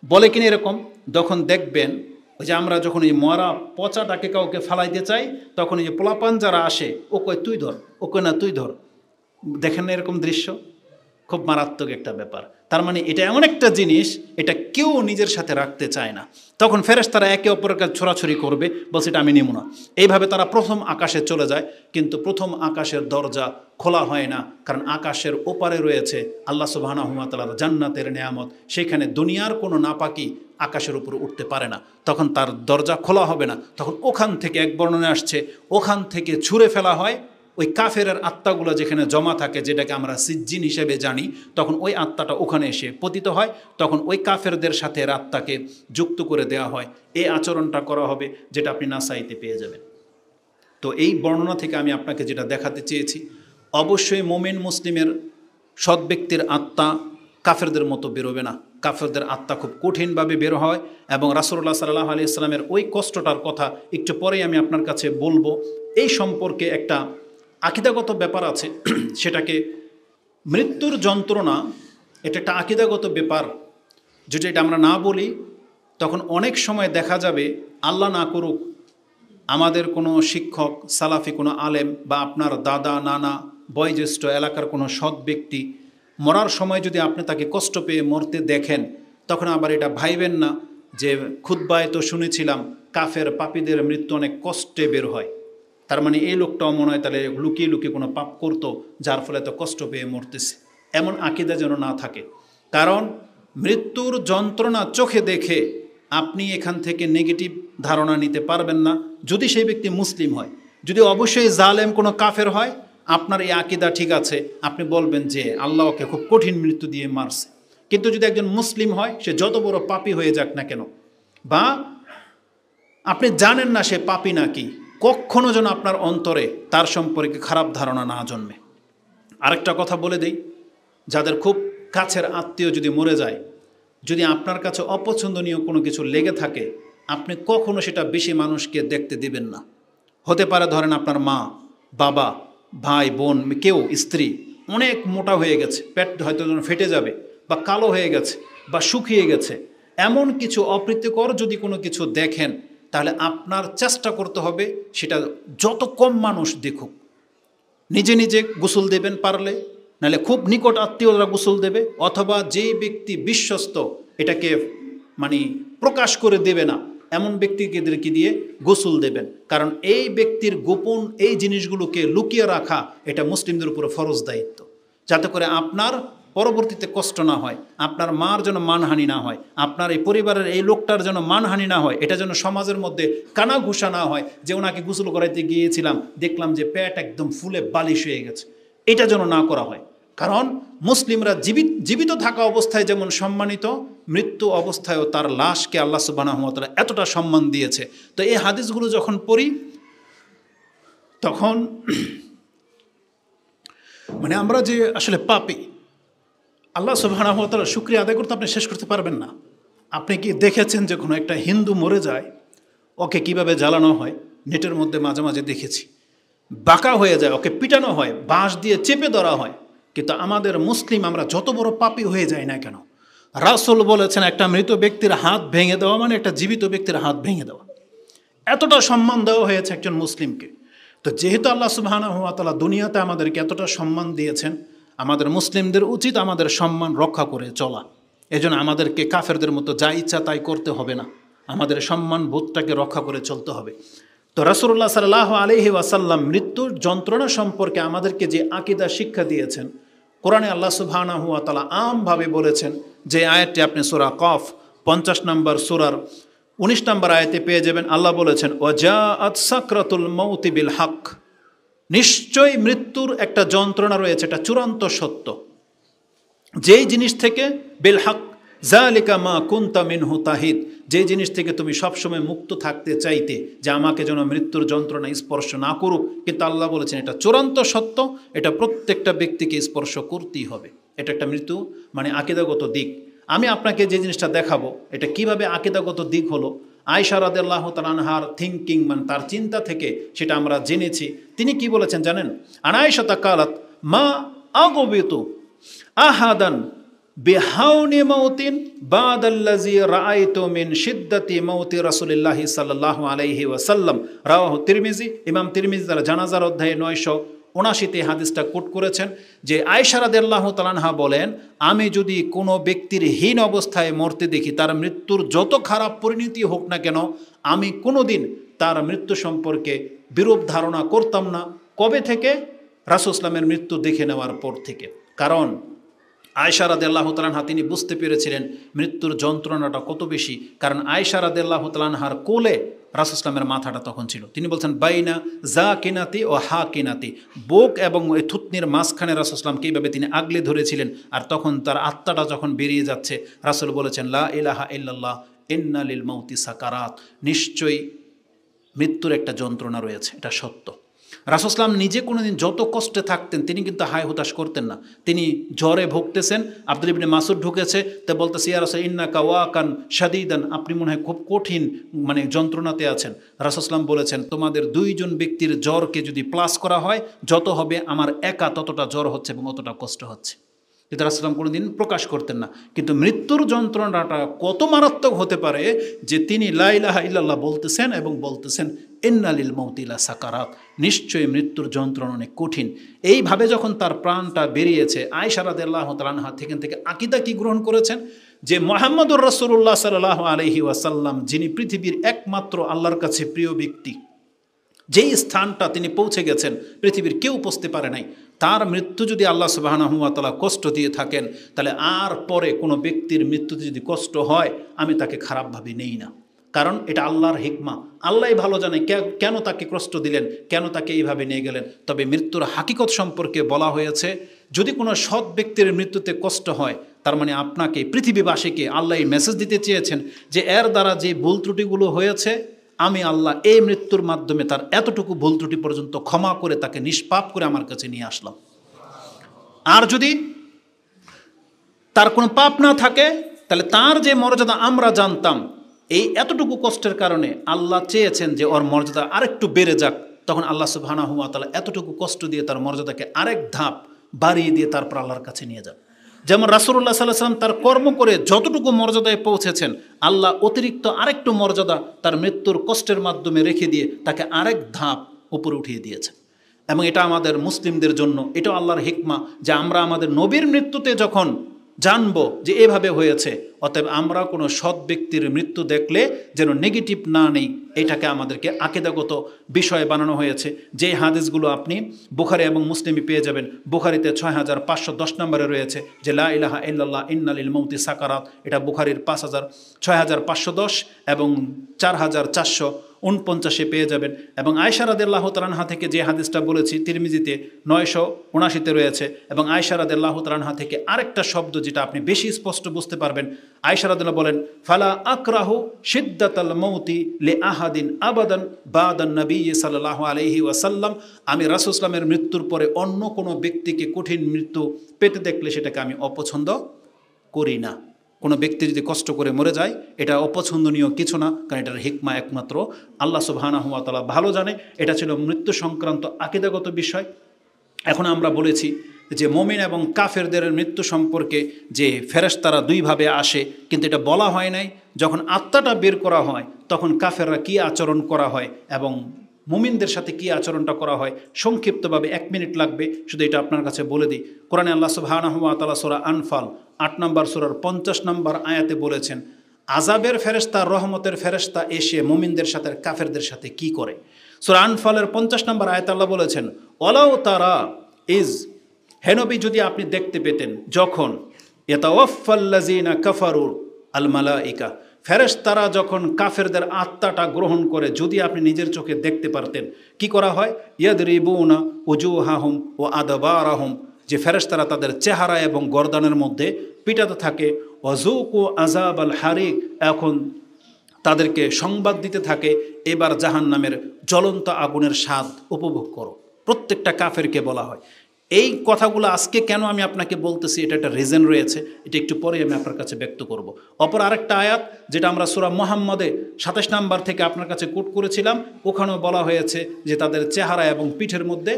বলে কিনা এরকম। যখন দেখবেন ওই যে আমরা যখন এই মরা পচাটাকে কাউকে ফালাইতে চাই, তখন এই যে পোলাপান যারা আসে ও কয় তুই ধর, ও কয় না তুই ধর। দেখেন না এরকম দৃশ্য? খুব মারাত্মক একটা ব্যাপার। তার মানে এটা এমন একটা জিনিস, এটা কেউ নিজের সাথে রাখতে চায় না। তখন ফেরেশতারা একে অপরের কাছে ছোড়াছুড়ি করবে, বলছে এটা আমি নিব না। এইভাবে তারা প্রথম আকাশে চলে যায়, কিন্তু প্রথম আকাশের দরজা খোলা হয় না, কারণ আকাশের ওপারে রয়েছে আল্লাহ সুবহানাহু ওয়া তাআলার জান্নাতের নেয়ামত। সেখানে দুনিয়ার কোনো নাপাকি আকাশের উপর উঠতে পারে না, তখন তার দরজা খোলা হবে না। তখন ওখান থেকে, এক বর্ণনায় আসছে, ওখান থেকে ছুঁড়ে ফেলা হয় ওই কাফেরের আত্মাগুলো যেখানে জমা থাকে, যেটাকে আমরা সিজ্জিন হিসেবে জানি, তখন ওই আত্মাটা ওখানে এসে পতিত হয়। তখন ওই কাফেরদের সাথে আত্মাকে যুক্ত করে দেওয়া হয়। এই আচরণটা করা হবে, যেটা আপনি নাসাইতে পেয়ে যাবেন। তো এই বর্ণনা থেকে আমি আপনাকে যেটা দেখাতে চেয়েছি, অবশ্যই মোমেন মুসলিমের সৎ ব্যক্তির আত্মা কাফেরদের মতো বেরোবে না। কাফেরদের আত্মা খুব কঠিনভাবে বের হয়, এবং রাসূলুল্লাহ সাল্লাল্লাহু আলাইহি ওয়াসাল্লামের ওই কষ্টটার কথা একটু পরেই আমি আপনার কাছে বলবো। এই সম্পর্কে একটা আকীদাগত ব্যাপার আছে, সেটাকে মৃত্যুর যন্ত্রণা, এটা একটা আকীদাগত ব্যাপার। যদি এটা আমরা না বলি, তখন অনেক সময় দেখা যাবে, আল্লাহ না করুক, আমাদের কোনো শিক্ষক, সালাফি কোনো আলেম, বা আপনার দাদা, নানা, বয়োজ্যেষ্ঠ এলাকার কোনো সৎ ব্যক্তি মরার সময় যদি আপনি তাকে কষ্ট পেয়ে মরতে দেখেন, তখন আবার এটা ভাইবেন না যে খুতবায় তো শুনেছিলাম কাফের পাপীদের মৃত্যু অনেক কষ্টে বের হয়, তার মানে এই লোকটাও মনে হয় তাহলে লুকিয়ে লুকিয়ে কোনো পাপ করতো, যার ফলে তো কষ্ট পেয়ে মরতেছে। এমন আকীদা যেন না থাকে। কারণ মৃত্যুর যন্ত্রণা চোখে দেখে আপনি এখান থেকে নেগেটিভ ধারণা নিতে পারবেন না, যদি সেই ব্যক্তি মুসলিম হয়। যদি অবশ্যই জালেম কোনো কাফের হয়, আপনার এই আকীদা ঠিক আছে, আপনি বলবেন যে আল্লাহ ওকে খুব কঠিন মৃত্যু দিয়ে মারছে। কিন্তু যদি একজন মুসলিম হয়, সে যত বড় পাপী হয়ে যাক না কেন, বা আপনি জানেন না সে পাপী নাকি, কখনো যেন আপনার অন্তরে তার সম্পর্কে খারাপ ধারণা না জন্মে। আরেকটা কথা বলে দেই, যাদের খুব কাছের আত্মীয় যদি মরে যায়, যদি আপনার কাছে অপছন্দনীয় কোনো কিছু লেগে থাকে, আপনি কখনো সেটা বেশি মানুষকে দেখতে দিবেন না। হতে পারে ধরেন আপনার মা, বাবা, ভাই, বোন, কেউ, স্ত্রী অনেক মোটা হয়ে গেছে, পেট হয়তো ফেটে যাবে, বা কালো হয়ে গেছে, বা শুকিয়ে গেছে, এমন কিছু অপ্রীতিকর যদি কোনো কিছু দেখেন, তাহলে আপনার চেষ্টা করতে হবে সেটা যত কম মানুষ দেখুক। নিজে নিজে গোসল দেবেন পারলে, নাহলে খুব নিকট আত্মীয়রা গোসল দেবে, অথবা যেই ব্যক্তি বিশ্বস্ত এটাকে মানে প্রকাশ করে দেবে না, এমন ব্যক্তিদেরকে দিয়ে গোসল দেবেন। কারণ এই ব্যক্তির গোপন এই জিনিসগুলোকে লুকিয়ে রাখা, এটা মুসলিমদের উপরে ফরজ দায়িত্ব, যাতে করে আপনার পরবর্তীতে কষ্ট না হয়, আপনার মার যেন মানহানি না হয়, আপনার এই পরিবারের এই লোকটার যেন মানহানি না হয়, এটা যেন সমাজের মধ্যে কানা ঘুষা না হয় যে ওনাকে গোসল করাইতে গিয়েছিলাম, দেখলাম যে পেট একদম ফুলে বালিশ হয়ে গেছে, এটা যেন না করা হয়। কারণ মুসলিমরা জীবিত থাকা অবস্থায় যেমন সম্মানিত, মৃত্যু অবস্থায়ও তার লাশকে আল্লাহ সুবহানাহু ওয়া তাআলা এতটা সম্মান দিয়েছে। তো এই হাদিসগুলো যখন পড়ি, তখন মানে আমরা যে আসলে পাপী, আল্লাহ সুবহানাহু ওয়া তাআলার শুকরিয়া আদায় করতে আপনি শেষ করতে পারবেন না। আপনি কি দেখেছেন যে কোনো একটা হিন্দু মরে যায়, ওকে কিভাবে জ্বালানো হয়? নেটের মধ্যে মাঝে মাঝে দেখেছি, বাঁকা হয়ে যায়, ওকে পিটানো হয়, বাঁশ দিয়ে চেপে ধরা হয়। কিন্তু আমাদের মুসলিম, আমরা যত বড় পাপী হয়ে যাই না কেন, রাসূল বলেছেন একটা মৃত ব্যক্তির হাত ভেঙে দেওয়া মানে একটা জীবিত ব্যক্তির হাত ভেঙে দেওয়া। এতটা সম্মান দেওয়া হয়েছে একজন মুসলিমকে। তো যেহেতু আল্লাহ সুবহানাহু ওয়া তাআলা দুনিয়াতে আমাদেরকে এতটা সম্মান দিয়েছেন, আমাদের মুসলিমদের উচিত আমাদের সম্মান রক্ষা করে চলা। এজন্য আমাদেরকে কাফেরদের মতো যা ইচ্ছা তাই করতে হবে না, আমাদের সম্মান বোধটাকে রক্ষা করে চলতে হবে। তো রাসূলুল্লাহ সাল্লাল্লাহু আলাইহি ওয়াসাল্লাম মৃত্যুর যন্ত্রণা সম্পর্কে আমাদেরকে যে আকীদা শিক্ষা দিয়েছেন, কোরআনে আল্লাহ সুবহানাহু ওয়া তাআলা আমভাবে বলেছেন। যে আয়াতটি আপনি সূরা কফ 50 নম্বর সূরার 19 নম্বর আয়াতে পেয়ে যাবেন। আল্লাহ বলেছেন, ওয়াজাআত সাকরাতুল মাউতি বিল হক, নিশ্চয়ই মৃত্যুর একটা যন্ত্রণা রয়েছে, এটা চূড়ান্ত সত্য। যেই জিনিস থেকে বিল হক যালিকা মা কুনতা মিনহু তাহিদ, যে জিনিস থেকে তুমি সবসময় মুক্ত থাকতে চাইতে, যে আমাকে যেন মৃত্যুর যন্ত্রণা স্পর্শ না করুক, কিন্তু আল্লাহ বলেছেন এটা চূড়ান্ত সত্য, এটা প্রত্যেকটা ব্যক্তিকে স্পর্শ করতেই হবে। এটা একটা মৃত্যু মানে আকীদাগত দিক। আমি আপনাকে যে জিনিসটা দেখাবো, এটা কিভাবে আকীদাগত দিক হলো, আয়েশা রাদিয়াল্লাহু তাআলা আনহার থিঙ্কিং মানে তার চিন্তা থেকে সেটা আমরা জেনেছি। তিনি কি বলেছেন জানেন? আন আয়েশা কালাত মা আগবিতু আহাদান বিহাউনি মাউতিন বাদাল্লাযী রাআইতু মিন শিদ্দাতি মাউতি রাসূলিল্লাহি সাল্লাল্লাহু আলাইহি ওয়াসাল্লাম, রাওয়াহু তিরমিজি। ইমাম তিরমিজি তার জানাজার অধ্যায়ে 79 হাদিসটা কোট করেছেন যে আয়েশা রাদিয়াল্লাহু তাআলা আনহা বলেন, আমি যদি কোনো ব্যক্তির হীন অবস্থায় মরতে দেখি, তার মৃত্যুর যত খারাপ পরিণতি হোক না কেন, আমি কোনোদিন তার মৃত্যু সম্পর্কে বিরূপ ধারণা করতাম না। কবে থেকে? রাসূল ইসলামের মৃত্যু দেখে নেওয়ার পর থেকে। কারণ আয়েশা রাদিয়াল্লাহু তাআলা আনহা তিনি বুঝতে পেরেছিলেন মৃত্যুর যন্ত্রণাটা কত বেশি। কারণ আয়েশা রাদিয়াল্লাহু তাআলা আনহার কোলে রাসূল ইসলামের মাথাটা তখন ছিল। তিনি বলছেন বাইনা জা কিনাতি ও হা কিনাতি, বুক এবং ওই থুতনির মাঝখানে রাসূল ইসলামকে এইভাবে তিনি আগলে ধরেছিলেন। আর তখন তার আত্মাটা যখন বেরিয়ে যাচ্ছে, রাসূল বলেছেন লা ইলাহা ইল্লাল্লাহ ইন্না লিল মাউতি সাকারাত, নিশ্চয়ই মৃত্যুর একটা যন্ত্রণা রয়েছে, এটা সত্য। রাসূল ইসলাম নিজে কোনোদিন যত কষ্টে থাকতেন তিনি কিন্তু হায় হুতাশ করতেন না। তিনি জ্বরে ভুগতেছেন, আব্দুল্লাহ ইবনে মাসউদ ঢুকেছে, তা বলতেছে ইয়া রাসূল ইন্নাকা ওয়াকান শাদীদান, আপনি মনে হয় খুব কঠিন যন্ত্রণাতে আছেন। রাসূল ইসলাম বলেছেন তোমাদের দুইজন ব্যক্তির জ্বরকে যদি প্লাস করা হয়, যত হবে আমার একা ততটা জ্বর হচ্ছে এবং অতটা কষ্ট হচ্ছে। কিন্তু রাসূল সাল্লাল্লাহু আলাইহি ওয়াসাল্লাম কোনোদিন প্রকাশ করতেন না। কিন্তু মৃত্যুর যন্ত্রণাটা কত মারাত্মক হতে পারে যে তিনি লা ইলাহা ইল্লাল্লাহ বলতেছেন এবং বলতেছেন ইন্না লিল মাউতি লা সাকারাত, নিশ্চয়ই মৃত্যুর যন্ত্রণা অনেক কঠিন। এইভাবে যখন তার প্রাণটা বেরিয়েছে, আয়েশা রাদিয়াল্লাহু তাআলা আনহা থেকে আকীদা কি গ্রহণ করেছেন যে মুহাম্মদুর রাসূলুল্লাহ সাল্লাল্লাহু আলাইহি ওয়াসাল্লাম যিনি পৃথিবীর একমাত্র আল্লাহর কাছে প্রিয় ব্যক্তি, যেই স্থানটা তিনি পৌঁছে গেছেন পৃথিবীর কেউ পৌঁছতে পারে নাই, তার মৃত্যু যদি আল্লাহ সুবহানাহু ওয়া তাআলা কষ্ট দিয়ে থাকেন, তাহলে আর পরে কোনো ব্যক্তির মৃত্যুতে যদি কষ্ট হয় আমি তাকে খারাপভাবে নেই না। কারণ এটা আল্লাহর হিকমা, আল্লাহই ভালো জানে কেন তাকে কষ্ট দিলেন, কেন তাকে এইভাবে নিয়ে গেলেন। তবে মৃত্যুর হাকিকত সম্পর্কে বলা হয়েছে, যদি কোনো সৎ ব্যক্তির মৃত্যুতে কষ্ট হয়, তার মানে আপনাকে পৃথিবীবাসীকে আল্লাহ এই মেসেজ দিতে চেয়েছেন যে এর দ্বারা যে ভুল ত্রুটিগুলো হয়েছে, আমি আল্লাহ এই মৃত্যুর মাধ্যমে তার এতটুকু ভুল ত্রুটি পর্যন্ত ক্ষমা করে তাকে নিষ্পাপ করে আমার কাছে নিয়ে আসলাম। আর যদি তার কোনো পাপ না থাকে, তাহলে তার যে মর্যাদা আমরা জানতাম, এই এতটুকু কষ্টের কারণে আল্লাহ চেয়েছেন যে ওর মর্যাদা আরেকটু বেড়ে যাক। তখন আল্লাহ সুবহানাহু ওয়া তাআলা এতটুকু কষ্ট দিয়ে তার মর্যাদাকে আরেক ধাপ বাড়িয়ে দিয়ে তারপর আল্লাহর কাছে নিয়ে যান। যেমন রাসূলুল্লাহ সাল্লাল্লাহু আলাইহি ওয়াসাল্লাম তার কর্ম করে যতটুকু মর্যাদায় পৌঁছেছেন, আল্লাহ অতিরিক্ত আরেকটু মর্যাদা তার মৃত্যুর কষ্টের মাধ্যমে রেখে দিয়ে তাকে আরেক ধাপ উপরে উঠিয়ে দিয়েছেন। এবং এটা আমাদের মুসলিমদের জন্য এটাও আল্লাহর হিকমা যে আমরা আমাদের নবীর মৃত্যুতে যখন জানবো যে এভাবে হয়েছে, অতএব আমরা কোনো সৎ ব্যক্তির মৃত্যু দেখলে যেন নেগেটিভ না নেই, এটাকে আমাদেরকে আকীদাগত বিষয় বানানো হয়েছে। যে হাদিসগুলো আপনি বুখারী এবং মুসলিমে পেয়ে যাবেন। বুখারীতে 6510 নম্বরে রয়েছে যে লা ইলাহা ইল্লাল্লাহ ইন্না লিল মাউতি সাকারাত, এটা বুখারীর 6510 এবং 4449 পেয়ে যাবেন। এবং আয়েশা রাদিয়াল্লাহু তাআলা আনহা থেকে যে হাদিসটা বলেছি তিরমিজিতে 979 রয়েছে। এবং আয়েশা রাদিয়াল্লাহু তাআলা আনহা থেকে আরেকটা শব্দ যেটা আপনি বেশি স্পষ্ট বুঝতে পারবেন, আয়েশা রাদিয়াল্লাহু বলেন ফালা আকরাহু শিদ্দাতাল মাউতি লি আহাদিন আবাদান বাদান নবী সাল্লাল্লাহু আলাইহি ওয়াসাল্লাম, আমি রাসূল ইসলামের মৃত্যুর পরে অন্য কোনো ব্যক্তিকে কঠিন মৃত্যু পেতে দেখলে সেটাকে আমি অপছন্দ করি না। কোনো ব্যক্তি যদি কষ্ট করে মরে যায় এটা অপছন্দনীয় কিছু না, কারণ এটার হিকমা একমাত্র আল্লাহ সুবহানাহু ওয়া তাআলা ভালো জানে। এটা ছিল মৃত্যু সংক্রান্ত আকীদাগত বিষয়। এখন আমরা বলেছি যে মুমিন এবং কাফেরদের মৃত্যু সম্পর্কে যে ফেরেশতারা দুইভাবে আসে, কিন্তু এটা বলা হয় নাই যখন আত্মাটা বের করা হয় তখন কাফেররা কী আচরণ করা হয় এবং মুমিনদের সাথে কী আচরণটা করা হয়। সংক্ষিপ্তভাবে 1 মিনিট লাগবে, শুধু এটা আপনার কাছে বলে দিই। কোরআনে আল্লাহ সুবহানাহু ওয়া তাআলা সূরা আনফাল 8 নম্বর সূরার 50 নম্বর আয়াতে বলেছেন আযাবের ফেরেশতা রহমতের ফেরেশতা এসে মুমিনদের সাথে কাফেরদের সাথে কি করে। সূরা আনফালের 50 নম্বর আয়াতে আল্লাহ বলেছেন ওয়ালাউ তারা ইজ, হে নবী যদি আপনি দেখতে পেতেন যখন ইয়াতাওয়াফাল্লাযিনা কাফারু আল মালাইকা, ফেরেশতারা যখন কাফেরদের আত্মাটা গ্রহণ করে, যদি আপনি নিজের চোখে দেখতে পারতেন কি করা হয়, ইয়াদরিবুনা উজুহাহুম ওয়া আদবারাহুম, যে ফেরেশতারা তাদের চেহারা এবং গর্দানের মধ্যে পিটাতে থাকে, ওয়াজুকু আযাব আল হারিক, এখন তাদেরকে সংবাদ দিতে থাকে এবার জাহান্নামের জ্বলন্ত আগুনের স্বাদ উপভোগ করো। প্রত্যেকটা কাফেরকে বলা হয়। এই কথাগুলো আজকে কেন আমি আপনাকে বলতেছি, এটা একটা রিজন রয়েছে, এটা একটু পরে আমি আপনার কাছে ব্যক্ত করব। অপর আরেকটা আয়াত যেটা আমরা সূরা মুহাম্মদে 27 নম্বর থেকে আপনার কাছে কোট করেছিলাম, ওখানেও বলা হয়েছে যে তাদের চেহারা এবং পিঠের মধ্যে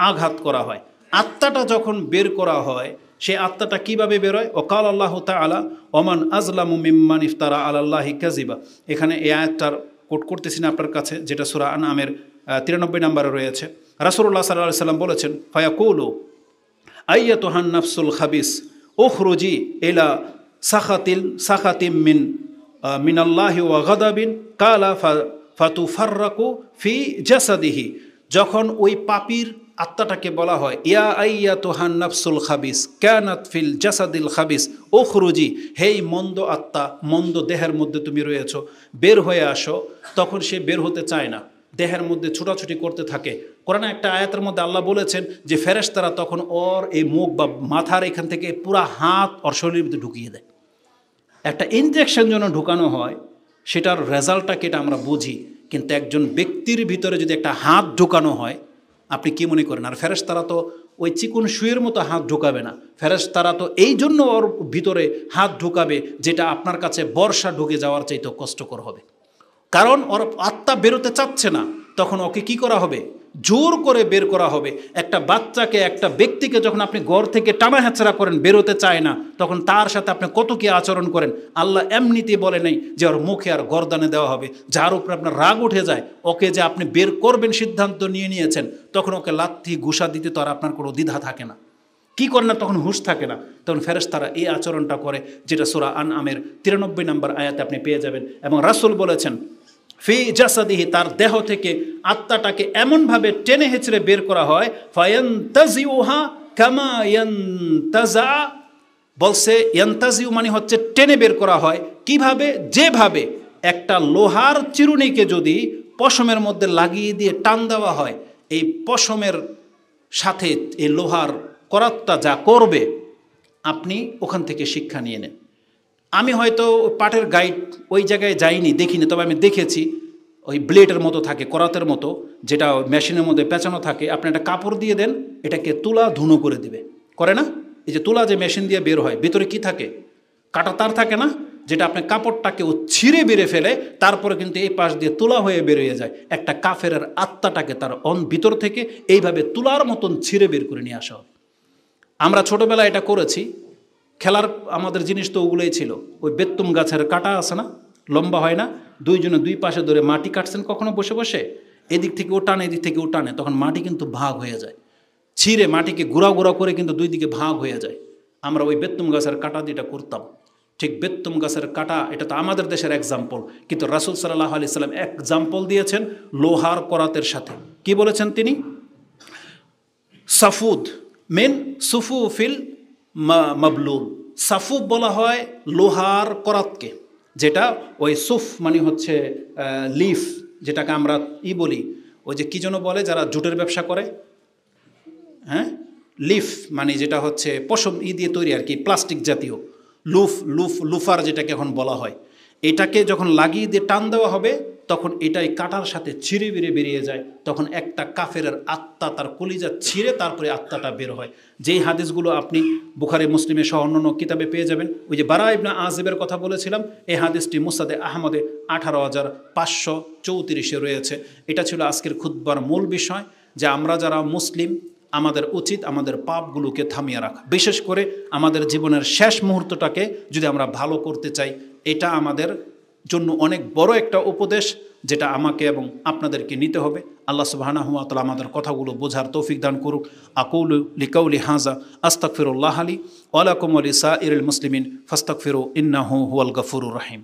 আঘাত করা হয়। আত্মাটা যখন বের করা হয়, সেই আত্মাটা কিভাবে বেরোয়, ওয়াকাল আল্লাহু তাআলা ওমান আযলামু মিম্মান ইফতারা আলাল্লাহি কাযিবা, এখানে এই আয়াতটার কোট করতেছি না আপনার কাছে, যেটা সূরা আনআমের 93 নম্বরে রয়েছে। রাসূলুল্লাহ সাল্লাল্লাহু আলাইহি সাল্লাম বলেছেন, ফায়াকুলু আইয়াতুহান নাফসুল খাবিস উখরুজি ইলা সাখাতিম মিনাল্লাহি ওয়া গাদাবিন কালা ফাতুফাররাকু ফি জাসাদিহি। যখন ওই পাপীর আত্মাটাকে বলা হয়, ইয়া আইয়াতুহান নাফসুল খাবিস কানাত ফিল জাসাদিল খাবিস উখরুজি, হেই মন্দ আত্মা, মন্দ দেহের মধ্যে তুমি রয়েছো, বের হয়ে আসো। তখন সে বের হতে চায় না, দেহের মধ্যে ছোটাছুটি করতে থাকে। কোরআনে একটা আয়াতের মধ্যে আল্লাহ বলেছেন যে ফেরেশতারা তখন ওর এই মুখ বা মাথার এখান থেকে পুরা হাত ওর শরীরের ভিতরে ঢুকিয়ে দেয়। একটা ইনজেকশন যেন ঢুকানো হয়, সেটার রেজাল্টটাকে এটা আমরা বুঝি, কিন্তু একজন ব্যক্তির ভিতরে যদি একটা হাত ঢুকানো হয়, আপনি কি মনে করেন? আর ফেরেশতারা তো ওই চিকুন সুয়ের মতো হাত ঢুকাবে না। ফেরেশতারা তো এই জন্য ওর ভিতরে হাত ঢুকাবে যেটা আপনার কাছে বর্ষা ঢুকে যাওয়ার চাইতেও কষ্টকর হবে। কারণ ওর আত্মা বেরোতে চাচ্ছে না, তখন ওকে কি করা হবে? জোর করে বের করা হবে। একটা বাচ্চাকে, একটা ব্যক্তিকে যখন আপনি ঘর থেকে টানা হেঁচড়া করেন, বেরোতে চায় না, তখন তার সাথে আপনি কত কি আচরণ করেন। আল্লাহ এমনিতেই বলে নেই যে ওর মুখে আর গর্দানে দেওয়া হবে। যার উপরে আপনার রাগ উঠে যায়, ওকে যে আপনি বের করবেন সিদ্ধান্ত নিয়েছেন, তখন ওকে লাথি ঘুষা দিতে তো আর আপনার কোনো দ্বিধা থাকে না। কি করে না, তখন হুঁশ থাকে না। তখন ফেরেশতারা এই আচরণটা করে, যেটা সূরা আনআমের 93 নম্বর আয়াতে আপনি পেয়ে যাবেন। এবং রাসূল বলেছেন, ফি জাসাদিহি, তার দেহ থেকে আত্মাটাকে এমনভাবে টেনে হেঁচড়ে বের করা হয়, ফায়ান্তাজিউহা কামা ইয়ান্তাজা, বলছে ইয়ান্তাজিউ মানে হচ্ছে টেনে বের করা হয়। কিভাবে? যেভাবে একটা লোহার চিরুনিকে যদি পশমের মধ্যে লাগিয়ে দিয়ে টান দেওয়া হয়, এই পশমের সাথে এই লোহার করাতটা যা করবে, আপনি ওখান থেকে শিক্ষা নিয়ে নেন। আমি হয়তো পাটের গাইড ওই জায়গায় যাইনি, দেখিনি, তবে আমি দেখেছি ওই ব্লেডের মতো থাকে, করাতের মতো, যেটা মেশিনের মধ্যে পেঁচানো থাকে। আপনি একটা কাপড় দিয়ে দেন, এটাকে তুলা ধুনো করে দিবে, করে না? এই যে তুলা যে মেশিন দিয়ে বের হয়, ভিতরে কি থাকে? কাটা তার থাকে না, যেটা আপনি কাপড়টাকে ছিঁড়ে বেড়ে ফেলে, তারপরে কিন্তু এই পাশ দিয়ে তুলা হয়ে বেরিয়ে যায়। একটা কাফেরের আত্মাটাকে তার ভিতর থেকে এইভাবে তুলার মতন ছিঁড়ে বের করে নিয়ে আসা হবে। আমরা ছোটোবেলায় এটা করেছি। খেলার আমাদের জিনিস তো ওগুলোই ছিল। ওই বেত্তুম গাছের কাটা আছে না, লম্বা হয় না, দুইজনে দুই পাশে ধরে মাটি কাটছেন কখনো বসে বসে, এদিক থেকে ও টানে, এদিক থেকে ও টানে, তখন মাটি কিন্তু ভাগ হয়ে যায়। ছিঁড়ে মাটিকে গুঁড়া গুঁড়া করে কিন্তু দুই দিকে ভাগ হয়ে যায়। আমরা ওই বেত্তুম গাছের কাটা দিয়ে এটা করতাম। ঠিক বেত্তুম গাছের কাটা, এটা তো আমাদের দেশের এক্সাম্পল, কিন্তু রাসূল সাল্লাল্লাহু আলাইহি সাল্লাম এক্সাম্পল দিয়েছেন লোহার করাতের সাথে। কি বলেছেন তিনি? সাফুদ মেন সুফুফিল মাবলুল। সাফুফ বলা হয় লোহার করাতকে, যেটা ওই সুফ মানে হচ্ছে লিফ, যেটাকে আমরা বলি, ওই যে কী যেন বলে যারা জুটের ব্যবসা করে, হ্যাঁ, লিফ মানে যেটা হচ্ছে পশম দিয়ে তৈরি আর কি, প্লাস্টিক জাতীয়। লুফার যেটাকে এখন বলা হয়, এটাকে যখন লাগিয়ে দিয়ে টান দেওয়া হবে, তখন এটাই কাটার সাথে ছিঁড়ে বেরিয়ে যায়। তখন একটা কাফেরের আত্মা, তার কলিজা ছিঁড়ে তারপরে আত্মাটা বের হয়। যেই হাদিসগুলো আপনি বুখারী মুসলিমে সহ অন্যান্য কিতাবে পেয়ে যাবেন। ওই যে বারা ইবনে আযিবের কথা বলেছিলাম, এই হাদিসটি মুসনাদে আহমদে 18,534 রয়েছে। এটা ছিল আজকের খুতবার মূল বিষয়, যে আমরা যারা মুসলিম, আমাদের উচিত আমাদের পাপগুলোকে থামিয়ে রাখা। বিশেষ করে আমাদের জীবনের শেষ মুহূর্তটাকে যদি আমরা ভালো করতে চাই, এটা আমাদের জন্য অনেক বড় একটা উপদেশ, যেটা আমাকে এবং আপনাদেরকে নিতে হবে। আল্লাহ সুবহানাহু ওয়া তাআলা আমাদের কথাগুলো বোঝার তৌফিক দান করুক। আকুলু লিকাউলি হাযা আস্তাগফিরুল্লাহ লি ওয়া লাকুম ওয়া লিসাইরিল মুসলিমিন ফাস্তাগফিরু ইন্নাহু হুয়াল গফুরুর রহিম।